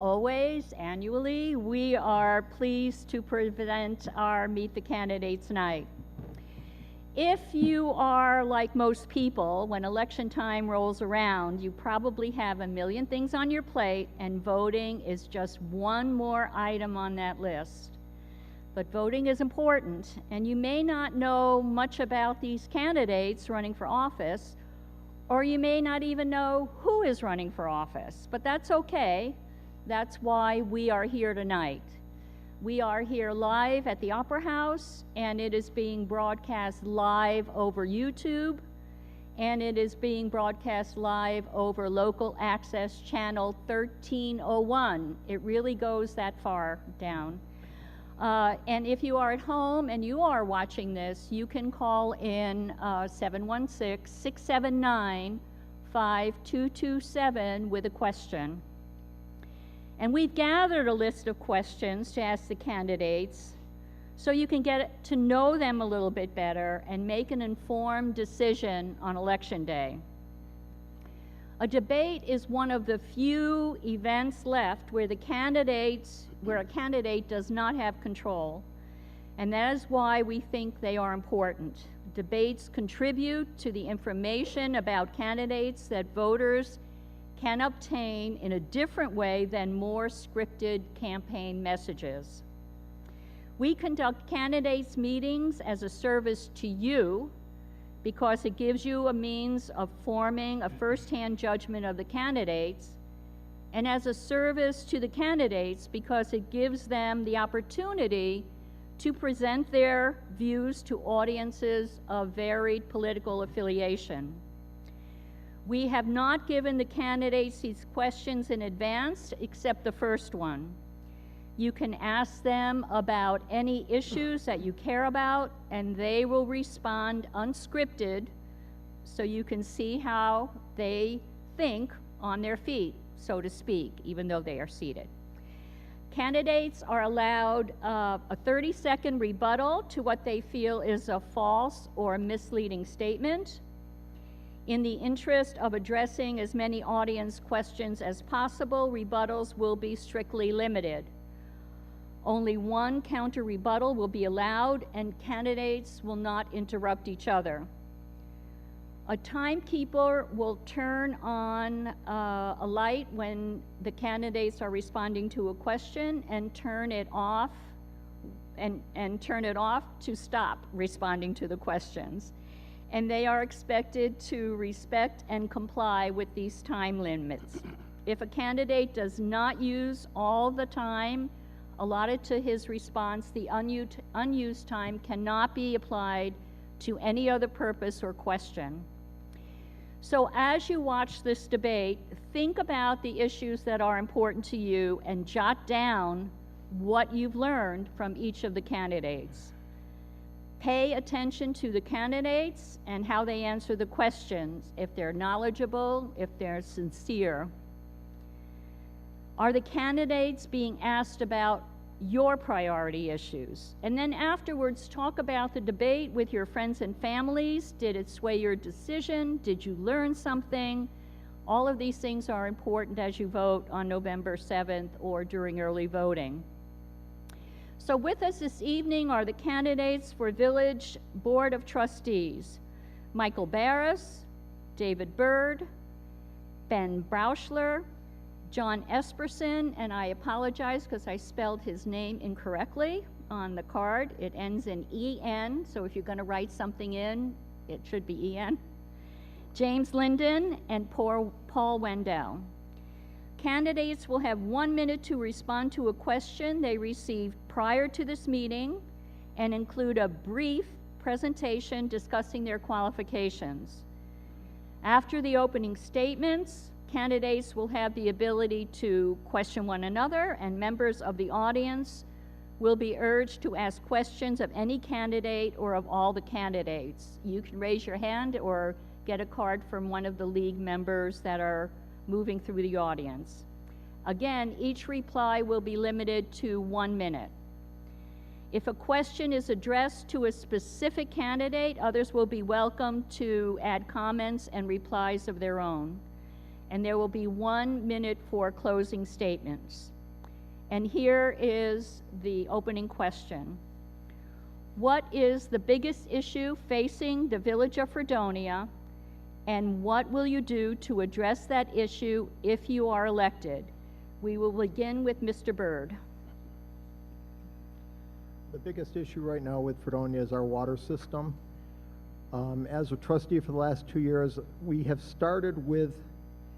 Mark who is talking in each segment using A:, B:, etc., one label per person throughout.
A: Always, annually, we are pleased to present our Meet the Candidates Night. If you are like most people, when election time rolls around, you probably have a million things on your plate, and voting is just one more item on that list. But voting is important, and you may not know much about these candidates running for office, or you may not even know who is running for office, but that's okay. That's why we are here tonight. We are here live at the Opera House, and it is being broadcast live over YouTube, and it is being broadcast live over local access channel 1301. It really goes that far down. And if you are at home and you are watching this, you can call in 716-679-5227 with a question. And we've gathered a list of questions to ask the candidates so you can get to know them a little bit better and make an informed decision on Election Day. A debate is one of the few events left where a candidate does not have control, and that is why we think they are important. Debates contribute to the information about candidates that voters can obtain in a different way than more scripted campaign messages. We conduct candidates meetings as a service to you because it gives you a means of forming a firsthand judgment of the candidates, and as a service to the candidates because it gives them the opportunity to present their views to audiences of varied political affiliation. We have not given the candidates these questions in advance, except the first one. You can ask them about any issues that you care about, and they will respond unscripted, so you can see how they think on their feet, so to speak, even though they are seated. Candidates are allowed a 30-second rebuttal to what they feel is a false or misleading statement. In the interest of addressing as many audience questions as possible, rebuttals will be strictly limited. Only one counter rebuttal will be allowed, and candidates will not interrupt each other. A timekeeper will turn on a light when the candidates are responding to a question and turn it off to stop responding to the questions. And they are expected to respect and comply with these time limits. If a candidate does not use all the time allotted to his response, the unused time cannot be applied to any other purpose or question. So as you watch this debate, think about the issues that are important to you and jot down what you've learned from each of the candidates. Pay attention to the candidates and how they answer the questions, if they're knowledgeable, if they're sincere. Are the candidates being asked about your priority issues? And then afterwards, talk about the debate with your friends and families. Did it sway your decision? Did you learn something? All of these things are important as you vote on November 7th or during early voting. So with us this evening are the candidates for Village Board of Trustees: Michael Barrus, David Byrd, Ben Brauchler, Jon Espersen, and I apologize because I spelled his name incorrectly on the card. It ends in E-N, so if you're going to write something in, it should be E-N. James Lynden and Paul Wandel. Candidates will have 1 minute to respond to a question they received prior to this meeting and include a brief presentation discussing their qualifications. After the opening statements, candidates will have the ability to question one another, and members of the audience will be urged to ask questions of any candidate or of all the candidates. You can raise your hand or get a card from one of the league members that are moving through the audience. Again, each reply will be limited to 1 minute. If a question is addressed to a specific candidate, others will be welcome to add comments and replies of their own. and there will be 1 minute for closing statements. And here is the opening question. What is the biggest issue facing the village of Fredonia, and what will you do to address that issue if you are elected? We will begin with Mr. Byrd.
B: The biggest issue right now with Fredonia is our water system. As a trustee for the last 2 years, we have started with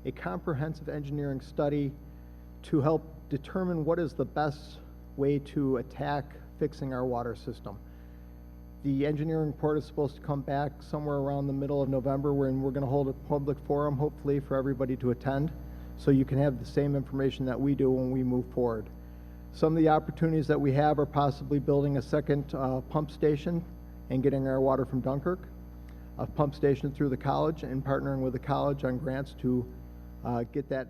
B: a comprehensive engineering study to help determine what is the best way to attack fixing our water system. The engineering report is supposed to come back somewhere around the middle of November, when we're going to hold a public forum, hopefully, for everybody to attend, so you can have the same information that we do when we move forward. Some of the opportunities that we have are possibly building a second pump station and getting our water from Dunkirk, a pump station through the college, and partnering with the college on grants to get that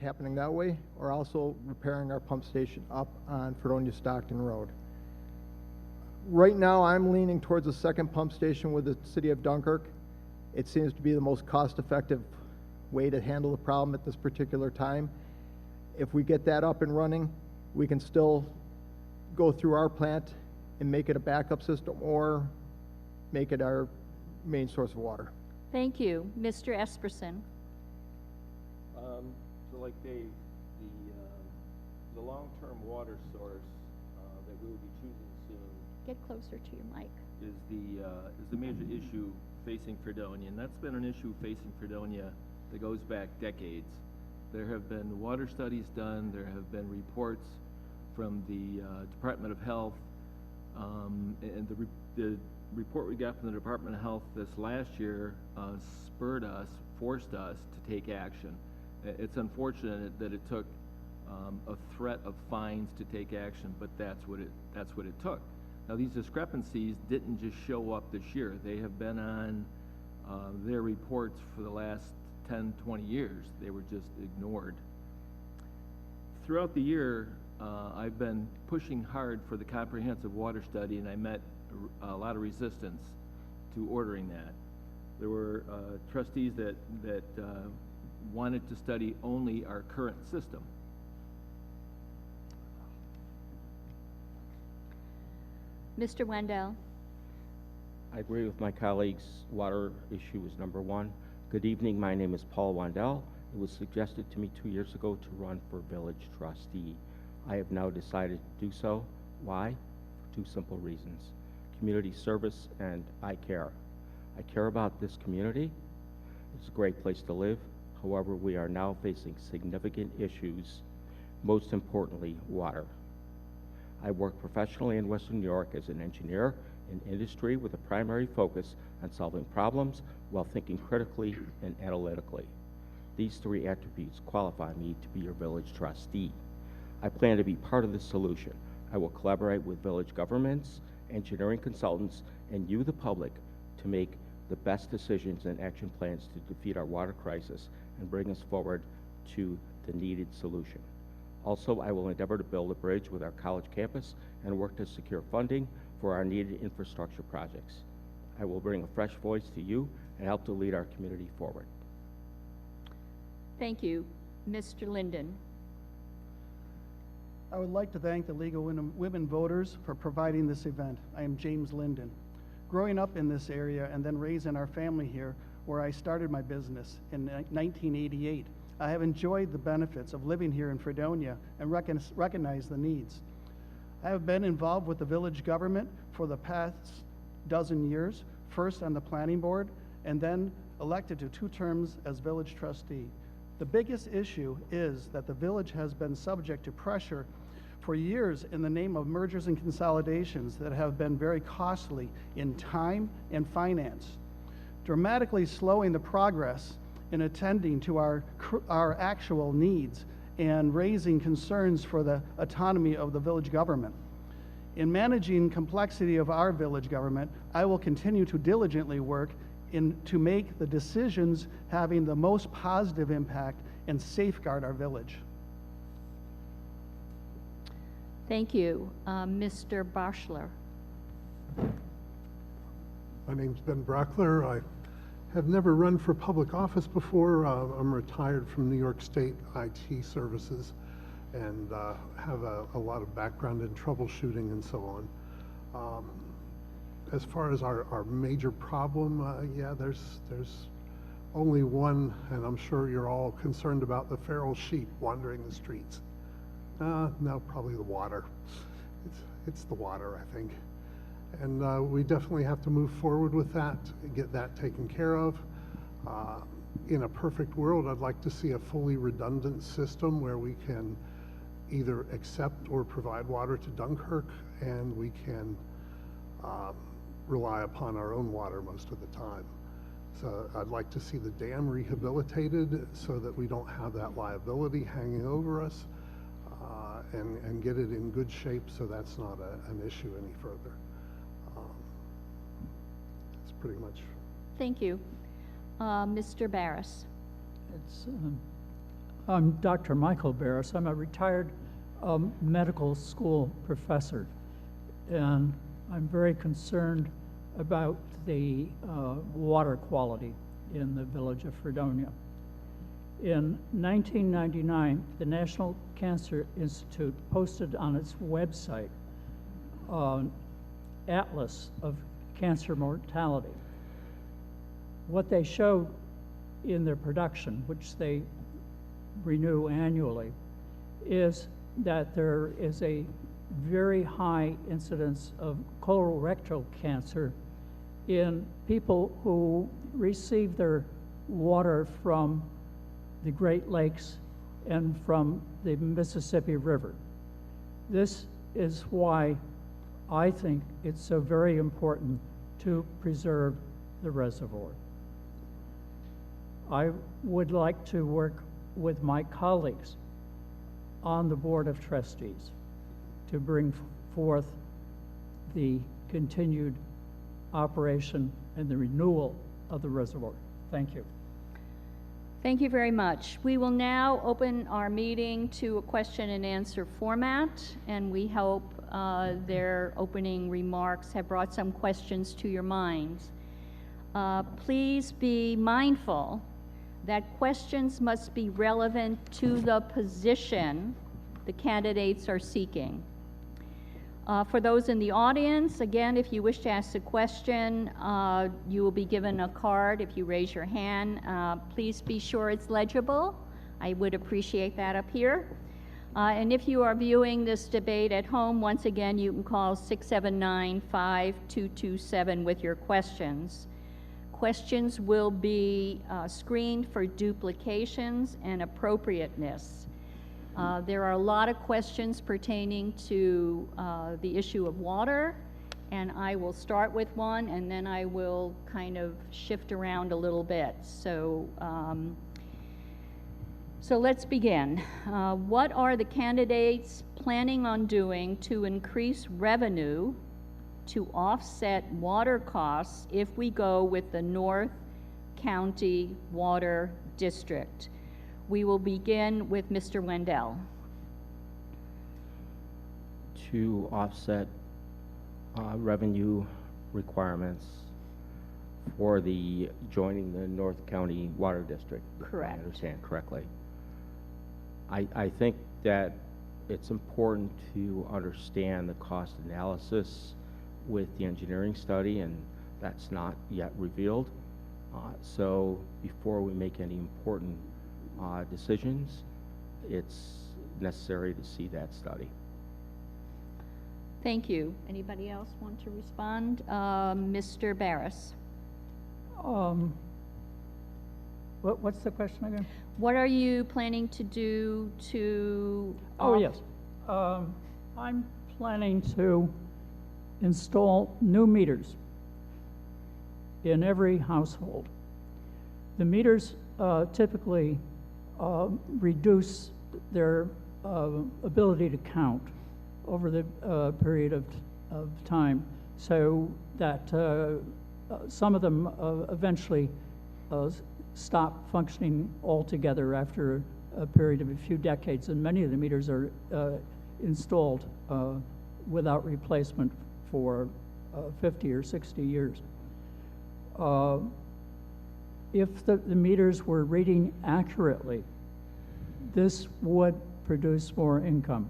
B: happening that way, or also repairing our pump station up on Fredonia Stockton Road. Right now, I'm leaning towards a second pump station with the city of Dunkirk. It seems to be the most cost-effective way to handle the problem at this particular time. If we get that up and running, we can still go through our plant and make it a backup system, or make it our main source of water.
A: Thank you. Mr. Espersen.
C: So like Dave, the long-term water source that we will be choosing soon
A: Get closer to your mic.
C: is the major issue facing Fredonia, and that's been an issue facing Fredonia that goes back decades. There have been water studies done, there have been reports from the Department of Health, and the report we got from the Department of Health this last year forced us to take action. It's unfortunate that it took a threat of fines to take action, but that's what it took. Now, these discrepancies didn't just show up this year. They have been on their reports for the last 10, 20 years. They were just ignored. Throughout the year, I've been pushing hard for the comprehensive water study, and I met a lot of resistance to ordering that. There were trustees that wanted to study only our current system.
A: Mr. Wandel.
D: I agree with my colleagues. Water issue is number one. Good evening. My name is Paul Wandel. It was suggested to me 2 years ago to run for village trustee. I have now decided to do so. Why? For two simple reasons: community service, and I care. I care about this community. It's a great place to live. However, we are now facing significant issues, most importantly, water. I work professionally in Western New York as an engineer in industry with a primary focus on solving problems while thinking critically and analytically. These three attributes qualify me to be your village trustee. I plan to be part of the solution. I will collaborate with village governments, engineering consultants, and you, the public, to make the best decisions and action plans to defeat our water crisis and bring us forward to the needed solution. Also, I will endeavor to build a bridge with our college campus and work to secure funding for our needed infrastructure projects. I will bring a fresh voice to you and help to lead our community forward.
A: Thank you. Mr. Lynden.
E: I would like to thank the League of Women Voters for providing this event. I am James Lynden. Growing up in this area and then raising our family here, where I started my business in 1988, I have enjoyed the benefits of living here in Fredonia and recognize the needs. I have been involved with the village government for the past dozen years, first on the planning board and then elected to 2 terms as village trustee. The biggest issue is that the village has been subject to pressure for years in the name of mergers and consolidations that have been very costly in time and finance, dramatically slowing the progress in attending to our actual needs and raising concerns for the autonomy of the village government. In managing complexity of our village government, I will continue to diligently work to make the decisions having the most positive impact and safeguard our village.
A: Thank you. Mr. Barrus.
F: My name's Ben Brauchler. I have never run for public office before. I'm retired from New York State IT services and have a lot of background in troubleshooting and so on. As far as our major problem, yeah, there's only one, and I'm sure you're all concerned about the feral sheep wandering the streets. No, probably the water. It's the water, I think. And we definitely have to move forward with that, get that taken care of. In a perfect world, I'd like to see a fully redundant system where we can either accept or provide water to Dunkirk, and we can rely upon our own water most of the time. So I'd like to see the dam rehabilitated so that we don't have that liability hanging over us, and get it in good shape so that's not an issue any further. That's pretty much.
A: Thank you. Mr. Barrus.
G: I'm Dr. Michael Barrus. I'm a retired medical school professor, and I'm very concerned about the water quality in the village of Fredonia. In 1999, the National Cancer Institute posted on its website an atlas of cancer mortality. What they showed in their production, which they renew annually, is that there is a very high incidence of colorectal cancer in people who receive their water from the Great Lakes and from the Mississippi River. This is why I think it's so very important to preserve the reservoir. I would like to work with my colleagues on the Board of Trustees to bring forth the continued operation and the renewal of the reservoir. Thank you.
A: Thank you very much. We will now open our meeting to a question and answer format, and we hope their opening remarks have brought some questions to your minds. Please be mindful that questions must be relevant to the position the candidates are seeking. For those in the audience, again, if you wish to ask a question, you will be given a card if you raise your hand. Please be sure it's legible. I would appreciate that up here. And if you are viewing this debate at home, once again, you can call 679-5227 with your questions. Questions will be screened for duplications and appropriateness. There are a lot of questions pertaining to the issue of water, and I will start with one, and then I will kind of shift around a little bit. So let's begin. What are the candidates planning on doing to increase revenue to offset water costs if we go with the North County Water District? We will begin with Mr. Wandel.
D: To offset revenue requirements for the joining the North County Water District.
A: Correct.
D: If I understand correctly. I think that it's important to understand the cost analysis with the engineering study, and that's not yet revealed. So before we make any important decisions, it's necessary to see that study.
A: Thank you. Anybody else want to respond? Mr. Barrus.
G: What's the question again?
A: What are you planning to do to...
G: Oh, yes. I'm planning to install new meters in every household. The meters typically reduce their ability to count over the period of time, so that some of them eventually stop functioning altogether after a period of a few decades, and many of the meters are installed without replacement for 50 or 60 years. if the meters were reading accurately, this would produce more income.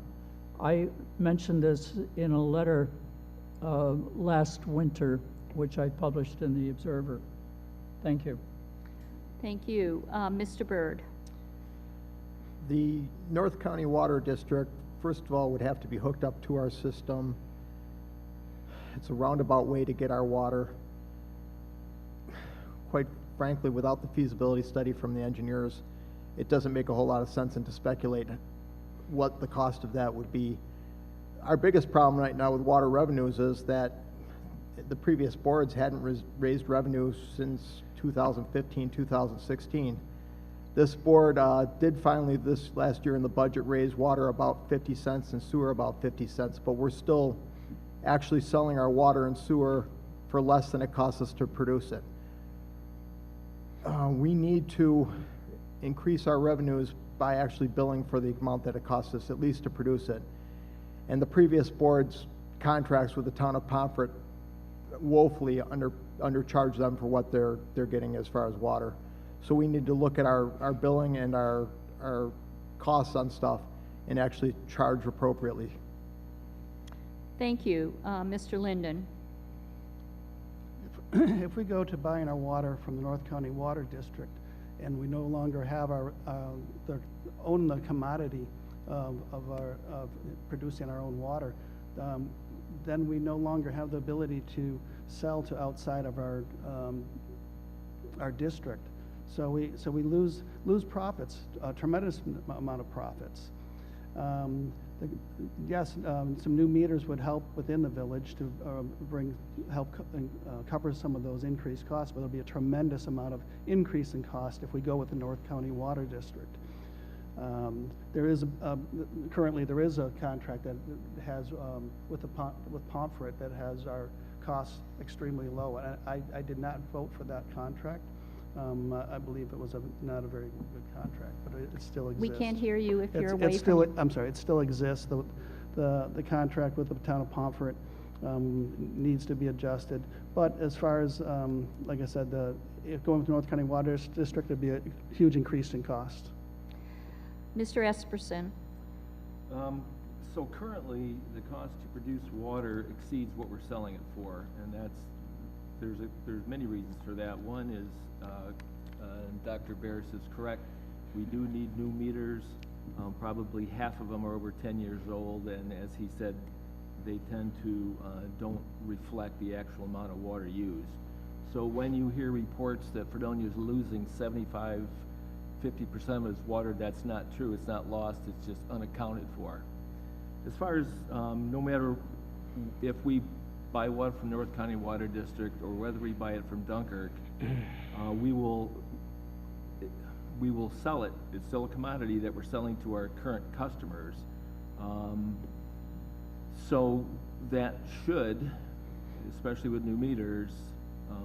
G: I mentioned this in a letter last winter, which I published in the Observer. Thank you.
A: Thank you. Mr. Byrd.
B: The North County Water District, first of all, would have to be hooked up to our system. It's a roundabout way to get our water. Quite frankly, without the feasibility study from the engineers, it doesn't make a whole lot of sense and to speculate what the cost of that would be. Our biggest problem right now with water revenues is that the previous boards hadn't raised revenues since 2015, 2016. This board did finally this last year in the budget raise water about 50 cents and sewer about 50 cents, but we're still actually selling our water and sewer for less than it costs us to produce it. We need to increase our revenues by actually billing for the amount that it costs us at least to produce it. And the previous board's contracts with the town of Pomfret woefully undercharge them for what they're getting as far as water. So we need to look at our billing and our costs on stuff and actually charge appropriately.
A: Thank you. Mr. Lynden.
E: If we go to buying our water from the North County Water District and we no longer have own the commodity of producing our own water, then we no longer have the ability to sell to outside of our district. So we lose profits, a tremendous amount of profits. Yes, some new meters would help within the village to cover some of those increased costs, but there'll be a tremendous amount of increase in cost if we go with the North County Water District. Currently there is a contract that has with Pomfret that has our costs extremely low. And I did not vote for that contract. I believe it was not a very good contract, but it still exists.
A: We can't hear you if you're away from...
E: I'm sorry, it still exists. The contract with the town of Pomfret needs to be adjusted. But as far as, like I said, if going with the North County Water District, there'd be a huge increase in cost.
A: Mr. Espersen.
C: So currently, the cost to produce water exceeds what we're selling it for, and there's many reasons for that. One is, and Dr. Barrus is correct, we do need new meters. Probably half of them are over 10 years old, and as he said, they tend to don't reflect the actual amount of water used. So when you hear reports that Fredonia is losing 50% of its water, that's not true. It's not lost, it's just unaccounted for. As far as no matter if we buy water from North County Water District or whether we buy it from Dunkirk, we will sell it. It's still a commodity that we're selling to our current customers. So that should, especially with new meters,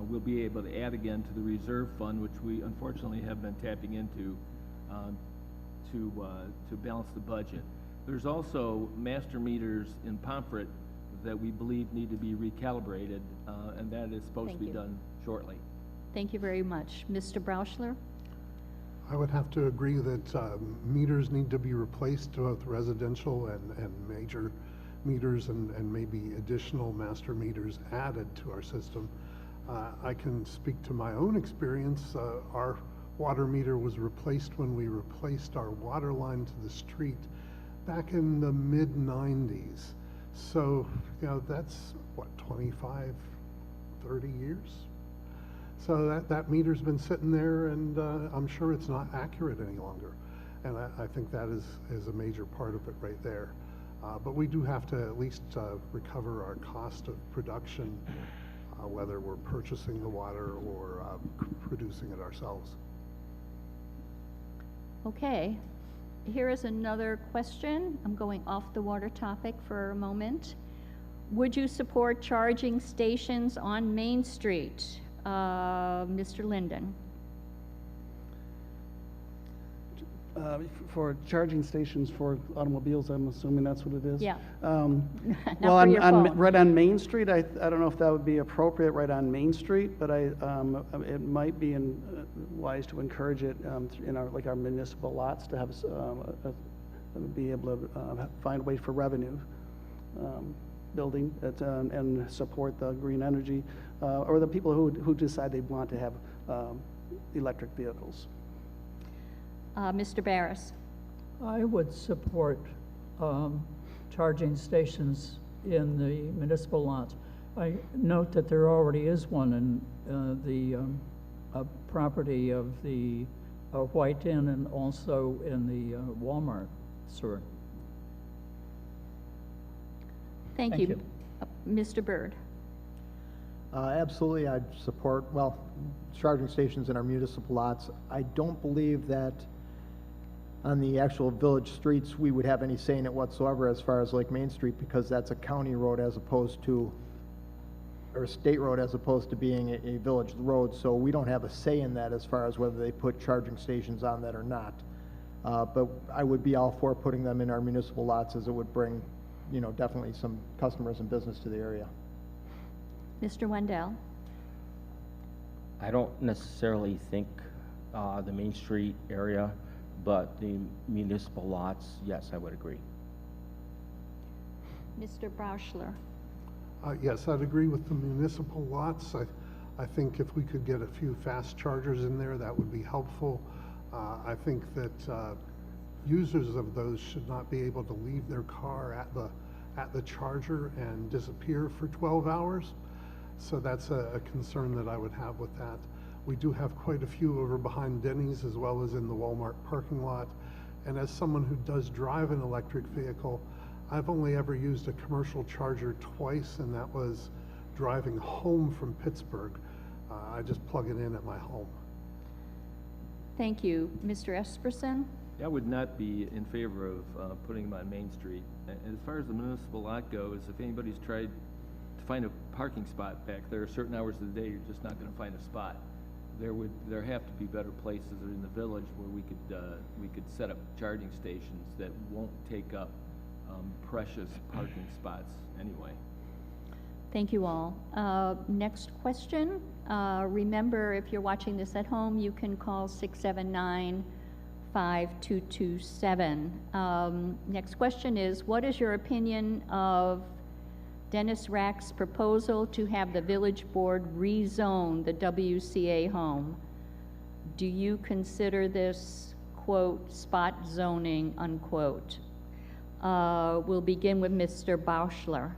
C: we'll be able to add again to the reserve fund, which we unfortunately have been tapping into to balance the budget. There's also master meters in Pomfret that we believe need to be recalibrated, and that is supposed to be done shortly.
A: Thank you very much. Mr. Brauchler?
F: I would have to agree that meters need to be replaced, both residential and major meters, and maybe additional master meters added to our system. I can speak to my own experience. Our water meter was replaced when we replaced our water line to the street back in the mid-90s. So, that's, what, 25, 30 years? So that meter's been sitting there, and I'm sure it's not accurate any longer. And I think that is a major part of it right there. But we do have to at least recover our cost of production, whether we're purchasing the water or producing it ourselves.
A: Okay. Here is another question. I'm going off the water topic for a moment. Would you support charging stations on Main Street? Mr. Lynden.
E: For charging stations for automobiles, I'm assuming that's what it is?
A: Yeah.
E: Well,
A: Not for your phone.
E: right on Main Street, I don't know if that would be appropriate right on Main Street, but it might be wise to encourage it in our municipal lots to have, be able to find a way for revenue building and support the green energy, or the people who decide they want to have electric vehicles.
A: Mr. Barrus?
G: I would support charging stations in the municipal lots. I note that there already is one in the property of the White Inn and also in the Walmart store.
A: Thank you. Mr. Byrd?
B: Absolutely, I'd support, charging stations in our municipal lots. I don't believe that on the actual village streets, we would have any say in it whatsoever as far as like Main Street, because that's a county road as opposed to, or a state road as opposed to being a village road, so we don't have a say in that as far as whether they put charging stations on that or not. But I would be all for putting them in our municipal lots, as it would bring, definitely some customers and business to the area.
A: Mr. Wandel?
D: I don't necessarily think the Main Street area, but the municipal lots, yes, I would agree.
A: Mr. Brauchler?
F: Yes, I'd agree with the municipal lots. I think if we could get a few fast chargers in there, that would be helpful. I think that users of those should not be able to leave their car at the charger and disappear for 12 hours. So that's a concern that I would have with that. We do have quite a few over behind Denny's as well as in the Walmart parking lot. And as someone who does drive an electric vehicle, I've only ever used a commercial charger twice, and that was driving home from Pittsburgh. I just plug it in at my home.
A: Thank you. Mr. Espersen?
C: I would not be in favor of putting them on Main Street. And as far as the municipal lot goes, if anybody's tried to find a parking spot back there, certain hours of the day, you're just not going to find a spot. There have to be better places in the village where we could set up charging stations that won't take up precious parking spots anyway.
A: Thank you all. Next question. Remember, if you're watching this at home, you can call 679-5227. Next question is, what is your opinion of Dennis Rack's proposal to have the village board rezone the WCA home? Do you consider this, quote, spot zoning, unquote? We'll begin with Mr. Brauchler.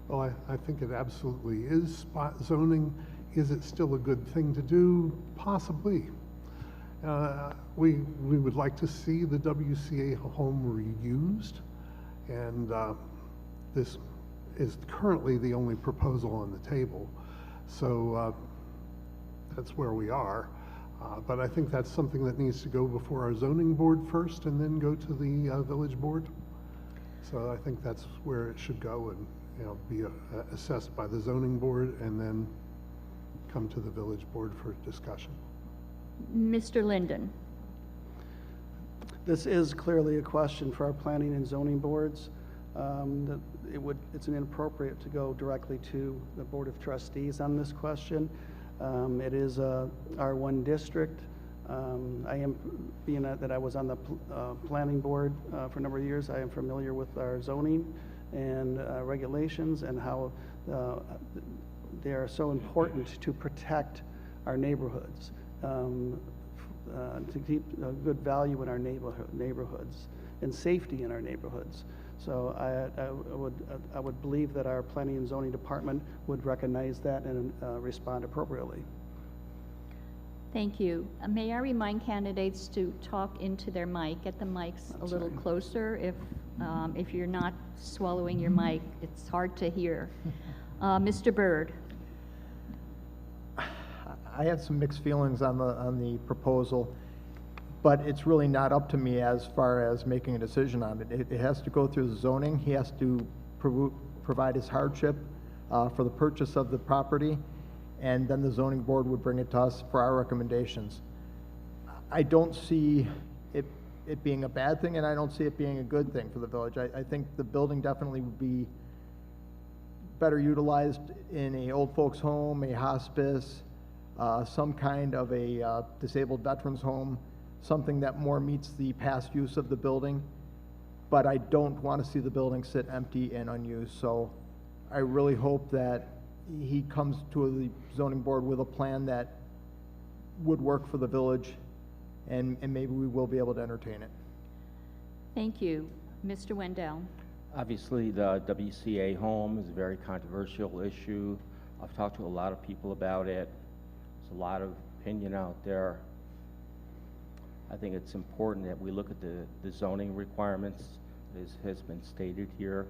F: Well, I think it absolutely is spot zoning. Is it still a good thing to do? Possibly. We would like to see the WCA home reused, and this is currently the only proposal on the table. So that's where we are. But I think that's something that needs to go before our zoning board first and then go to the village board. So I think that's where it should go and be assessed by the zoning board and then come to the village board for discussion.
A: Mr. Lynden.
E: This is clearly a question for our planning and zoning boards. It's inappropriate to go directly to the Board of Trustees on this question. It is a R1 district. I am, being that I was on the planning board for a number of years, I am familiar with our zoning and regulations and how they are so important to protect our neighborhoods, to keep a good value in our neighborhoods and safety in our neighborhoods. So I would believe that our planning and zoning department would recognize that and respond appropriately.
A: Thank you. May I remind candidates to talk into their mic, get the mics a little closer. If you're not swallowing your mic, it's hard to hear. Mr. Byrd.
B: I have some mixed feelings on the proposal, but it's really not up to me as far as making a decision on it. It has to go through the zoning. He has to provide his hardship for the purchase of the property, and then the zoning board would bring it to us for our recommendations. I don't see it being a bad thing, and I don't see it being a good thing for the village. I think the building definitely would be better utilized in a old folks home, a hospice, some kind of a disabled veterans home, something that more meets the past use of the building. But I don't want to see the building sit empty and unused. So I really hope that he comes to the zoning board with a plan that would work for the village, and maybe we will be able to entertain it.
A: Thank you. Mr. Wandel.
D: Obviously, the WCA home is a very controversial issue. I've talked to a lot of people about it. There's a lot of opinion out there. I think it's important that we look at the zoning requirements, as has been stated here.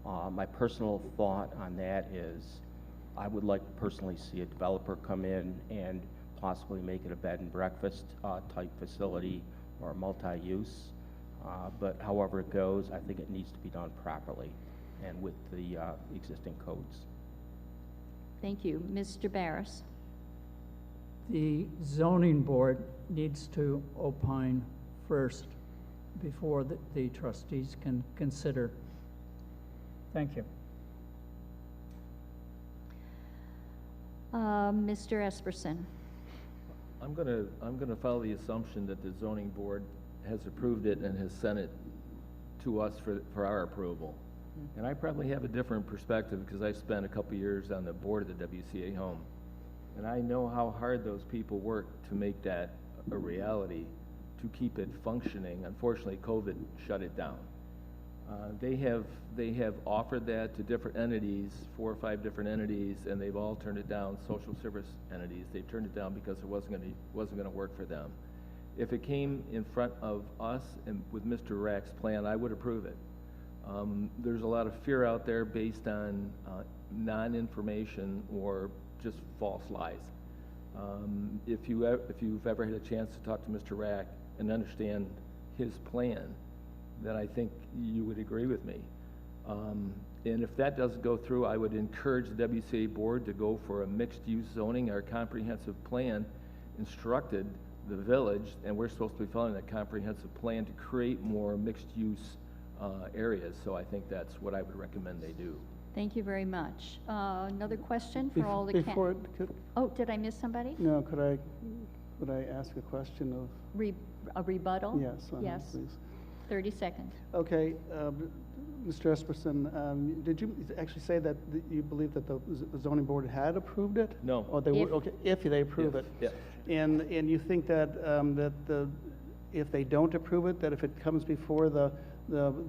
D: My personal thought on that is I would like to personally see a developer come in and possibly make it a bed and breakfast type facility or multi-use. But however it goes, I think it needs to be done properly and with the existing codes.
A: Thank you. Mr. Barrus.
G: The zoning board needs to opine first before the trustees can consider. Thank you.
A: Mr. Espersen.
C: I'm gonna follow the assumption that the zoning board has approved it and has sent it to us for our approval. And I probably have a different perspective because I spent a couple years on the board of the WCA home. And I know how hard those people work to make that a reality, to keep it functioning. Unfortunately, COVID shut it down. They have offered that to different entities, 4 or 5 different entities, and they've all turned it down. Social service entities, they turned it down because it wasn't going to work for them. If it came in front of us and with Mr. Rack's plan, I would approve it. There's a lot of fear out there based on non-information or just false lies. If you've ever had a chance to talk to Mr. Rack and understand his plan, then I think you would agree with me. And if that doesn't go through, I would encourage the WCA board to go for a mixed-use zoning. Our comprehensive plan instructed the village, and we're supposed to be following that comprehensive plan to create more mixed-use areas. So I think that's what I would recommend they do.
A: Thank you very much. Another question for all the Oh, did I miss somebody?
E: No, could I ask a question of?
A: A rebuttal?
E: Yes.
A: Yes.
E: Please.
A: 30 seconds.
E: Okay, Mr. Espersen, did you actually say that you believe that the zoning board had approved it?
C: No.
E: Oh, they would. Okay, if they approve it.
C: Yeah.
E: And you think that if they don't approve it, that if it comes before the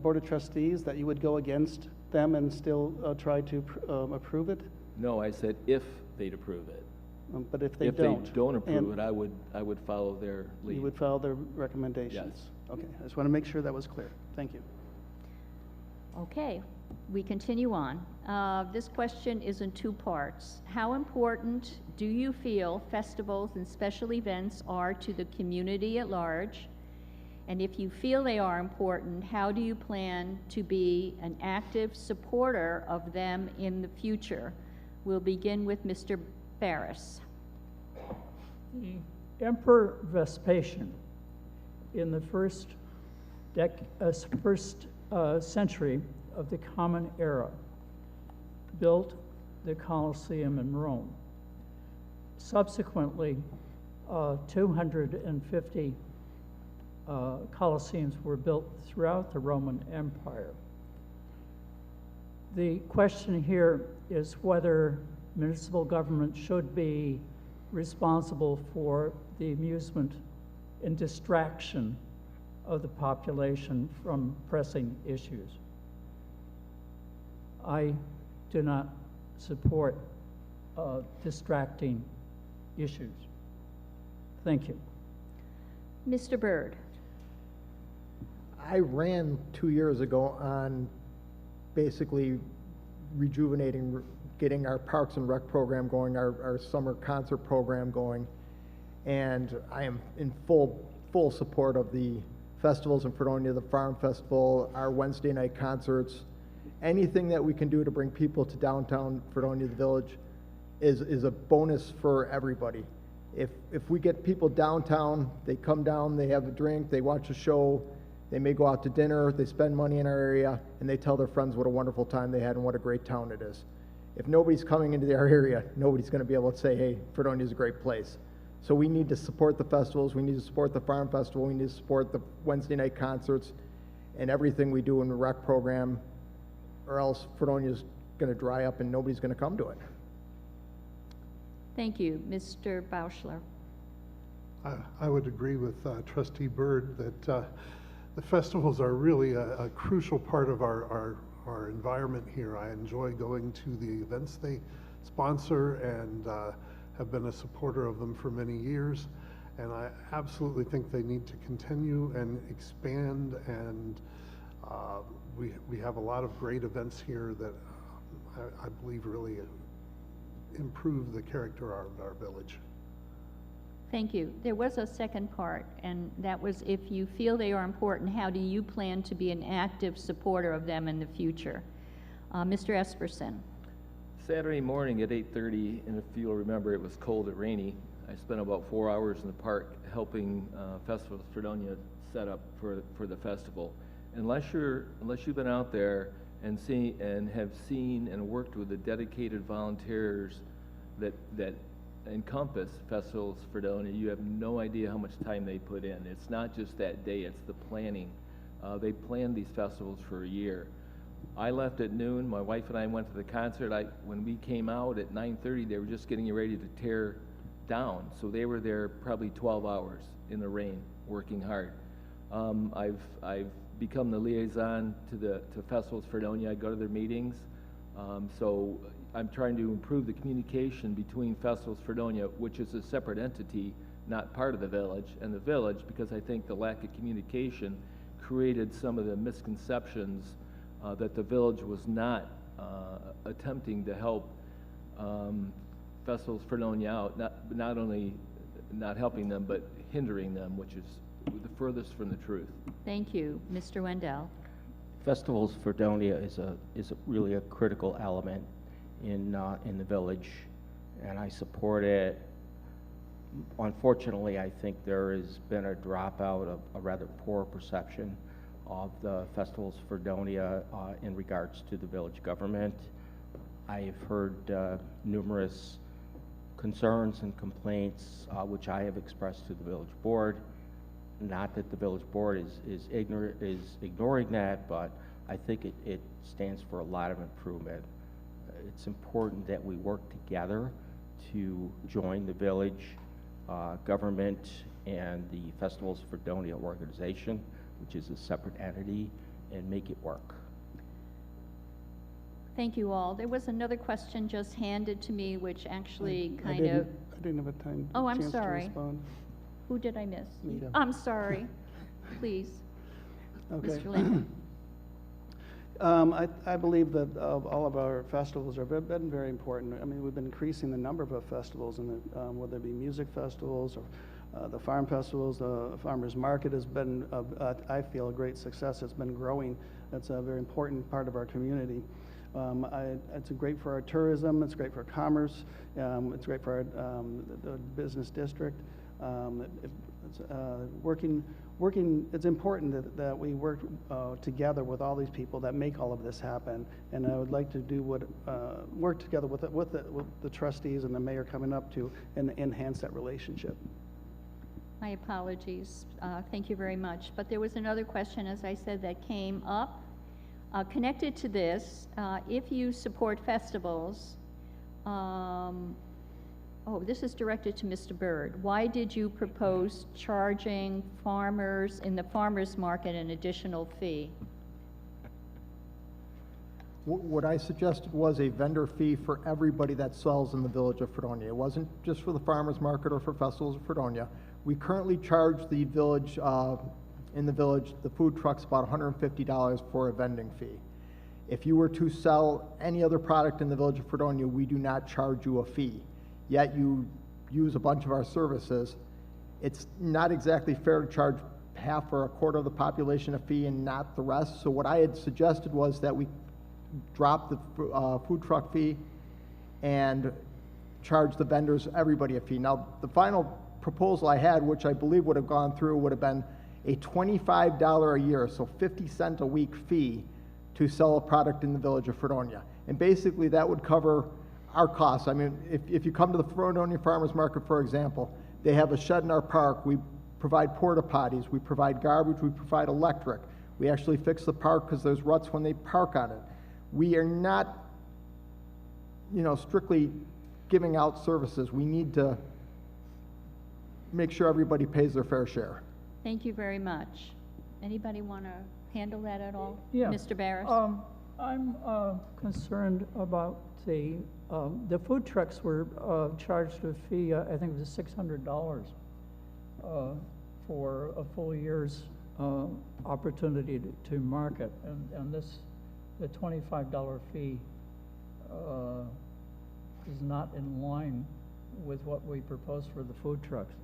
E: board of trustees, that you would go against them and still try to approve it?
C: No, I said if they'd approve it.
E: But if they
C: If
E: don't?
C: they don't approve it, I would follow their lead.
E: You would follow their recommendations?
C: Yes.
E: Okay, I just want to make sure that was clear. Thank you.
A: Okay, we continue on. This question is in 2 parts. How important do you feel festivals and special events are to the community at large? And if you feel they are important, how do you plan to be an active supporter of them in the future? We'll begin with Mr. Barrus.
G: The Emperor Vespasian, in the first century of the Common Era, built the Colosseum in Rome. Subsequently, 250 Colosseums were built throughout the Roman Empire. The question here is whether municipal government should be responsible for the amusement and distraction of the population from pressing issues. I do not support distracting issues. Thank you.
A: Mr. Byrd.
B: I ran 2 years ago on basically rejuvenating, getting our Parks and Rec program going, our summer concert program going, and I am in full support of the festivals in Fredonia, the Farm Festival, our Wednesday night concerts. Anything that we can do to bring people to downtown Fredonia, the village, is a bonus for everybody. If we get people downtown, they come down, they have a drink, they watch a show, they may go out to dinner, they spend money in our area, and they tell their friends what a wonderful time they had and what a great town it is. If nobody's coming into our area, nobody's going to be able to say, hey, Fredonia is a great place. So we need to support the festivals, we need to support the farm festival, we need to support the Wednesday night concerts, and everything we do in the rec program, or else Fredonia is going to dry up and nobody's going to come to it.
A: Thank you. Mr. Brauchler.
F: I would agree with Trustee Byrd that the festivals are really a crucial part of our environment here. I enjoy going to the events they sponsor and have been a supporter of them for many years. And I absolutely think they need to continue and expand, and we have a lot of great events here that I believe really improve the character of our village.
A: Thank you. There was a second part, and that was, if you feel they are important, how do you plan to be an active supporter of them in the future? Mr. Espersen.
C: Saturday morning at 8:30, and if you'll remember, it was cold and rainy. I spent about 4 hours in the park helping Festivals Fredonia set up for the festival. Unless you've been out there and have seen and worked with the dedicated volunteers that encompass Festivals Fredonia, you have no idea how much time they put in. It's not just that day, it's the planning. They planned these festivals for a year. I left at noon, my wife and I went to the concert. When we came out at 9:30, they were just getting ready to tear down. So they were there probably 12 hours in the rain, working hard. I've become the liaison to Festivals Fredonia. I go to their meetings. So I'm trying to improve the communication between Festivals Fredonia, which is a separate entity, not part of the village, and the village, because I think the lack of communication created some of the misconceptions that the village was not attempting to help Festivals Fredonia out, not only not helping them, but hindering them, which is the furthest from the truth.
A: Thank you. Mr. Wandel.
D: Festivals Fredonia is really a critical element in the village, and I support it. Unfortunately, I think there has been a dropout of a rather poor perception of the Festivals Fredonia in regards to the village government. I've heard numerous concerns and complaints, which I have expressed to the village board. Not that the village board is ignoring that, but I think it stands for a lot of improvement. It's important that we work together to join the village government and the Festivals Fredonia organization, which is a separate entity, and make it work.
A: Thank you all. There was another question just handed to me, which actually
E: I didn't have a time.
A: Oh, I'm
E: chance
A: sorry.
E: To respond.
A: Who did I miss?
B: Nita.
A: I'm sorry. Please.
E: Okay.
A: Mr. Lynden.
E: I believe that all of our festivals have been very important. I mean, we've been increasing the number of festivals, and whether it be music festivals or the farm festivals. The farmers market has been, I feel, a great success. It's been growing. That's a very important part of our community. It's great for our tourism. It's great for commerce. It's great for our the business district. It's important that we work together with all these people that make all of this happen. And I would like to do work together with the trustees and the mayor coming up to enhance that relationship.
A: My apologies. Thank you very much. But there was another question, as I said, that came up. Connected to this, if you support festivals, this is directed to Mr. Byrd. Why did you propose charging farmers in the farmers market an additional fee?
B: What I suggested was a vendor fee for everybody that sells in the village of Fredonia. It wasn't just for the farmers market or for Festivals of Fredonia. We currently charge the village, in the village, the food trucks about $150 for a vending fee. If you were to sell any other product in the village of Fredonia, we do not charge you a fee. Yet you use a bunch of our services. It's not exactly fair to charge half or a quarter of the population a fee and not the rest. So what I had suggested was that we drop the food truck fee and charge the vendors, everybody a fee. Now, the final proposal I had, which I believe would have gone through, would have been a $25 a year, so 50 cent a week fee to sell a product in the village of Fredonia. And basically that would cover our costs. I mean, if you come to the Fredonia Farmers Market, for example, they have a shed in our park. We provide porta potties, we provide garbage, we provide electric. We actually fix the park because there's ruts when they park on it. We are not, strictly giving out services. We need to make sure everybody pays their fair share.
A: Thank you very much. Anybody want to handle that at all?
G: Yeah.
A: Mr. Barrus?
G: I'm concerned about the food trucks were charged a fee, I think it was $600 for a full year's opportunity to market, and the $25 fee is not in line with what we propose for the food trucks.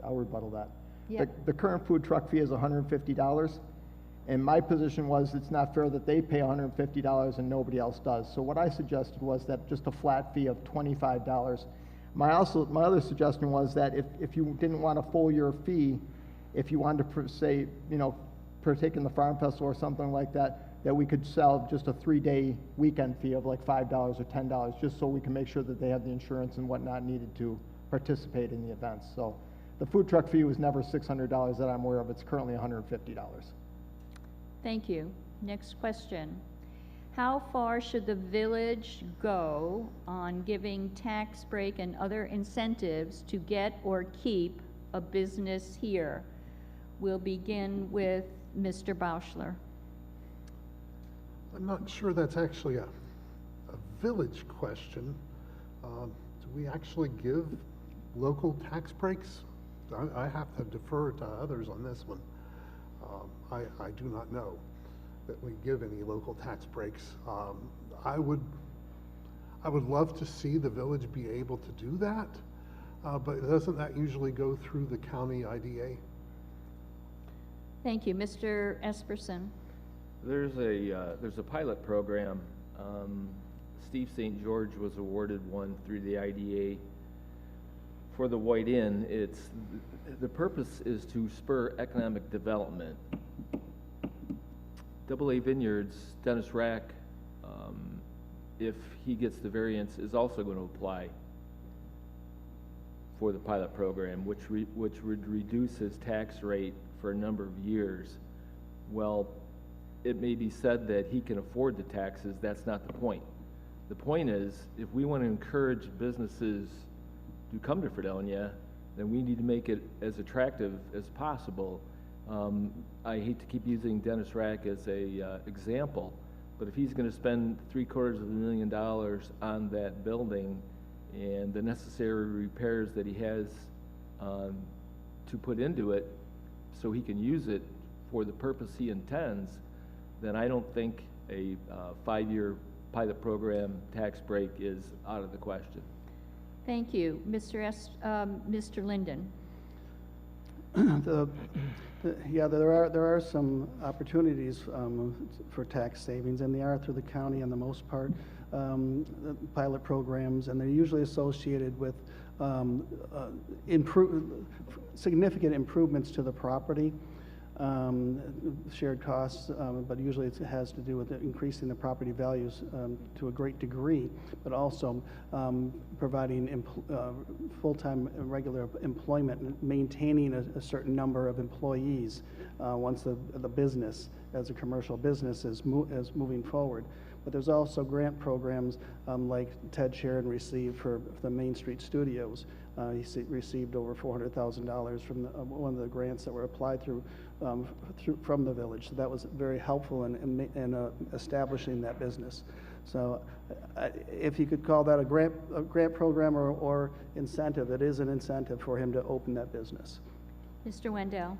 B: I'll rebuttal that.
A: Yeah.
B: The current food truck fee is $150, and my position was it's not fair that they pay $150 and nobody else does. So what I suggested was that just a flat fee of $25. My other suggestion was that if you didn't want a full year fee, if you wanted to partake in the farm festival or something like that, that we could sell just a 3-day weekend fee of like $5 or $10, just so we can make sure that they have the insurance and whatnot needed to participate in the events. So the food truck fee was never $600 that I'm aware of. It's currently $150.
A: Thank you. Next question. How far should the village go on giving tax break and other incentives to get or keep a business here? We'll begin with Mr. Brauchler.
F: I'm not sure that's actually a village question. Do we actually give local tax breaks? I have to defer to others on this one. I do not know that we give any local tax breaks. I would love to see the village be able to do that, but doesn't that usually go through the county IDA?
A: Thank you. Mr. Espersen.
C: There's a pilot program. Steve St. George was awarded one through the IDA for the White Inn. The purpose is to spur economic development. AA Vineyards, Dennis Rack, if he gets the variance, is also going to apply for the pilot program, which would reduce his tax rate for a number of years. Well, it may be said that he can afford the taxes. That's not the point. The point is, if we want to encourage businesses to come to Fredonia, then we need to make it as attractive as possible. I hate to keep using Dennis Rack as a example, but if he's going to spend $750,000 on that building and the necessary repairs that he has to put into it so he can use it for the purpose he intends, then I don't think a 5-year pilot program tax break is out of the question.
A: Thank you. Mr. Lynden.
E: There are some opportunities for tax savings, and they are through the county on the most part, the pilot programs, and they're usually associated with significant improvements to the property, shared costs, but usually it has to do with increasing the property values to a great degree, but also providing full-time regular employment and maintaining a certain number of employees once the business, as a commercial business, is moving forward. But there's also grant programs like Ted Sheridan received for the Main Street Studios. He received over $400,000 from one of the grants that were applied from the village. So that was very helpful in establishing that business. So if you could call that a grant program or incentive, it is an incentive for him to open that business.
A: Mr. Wandel.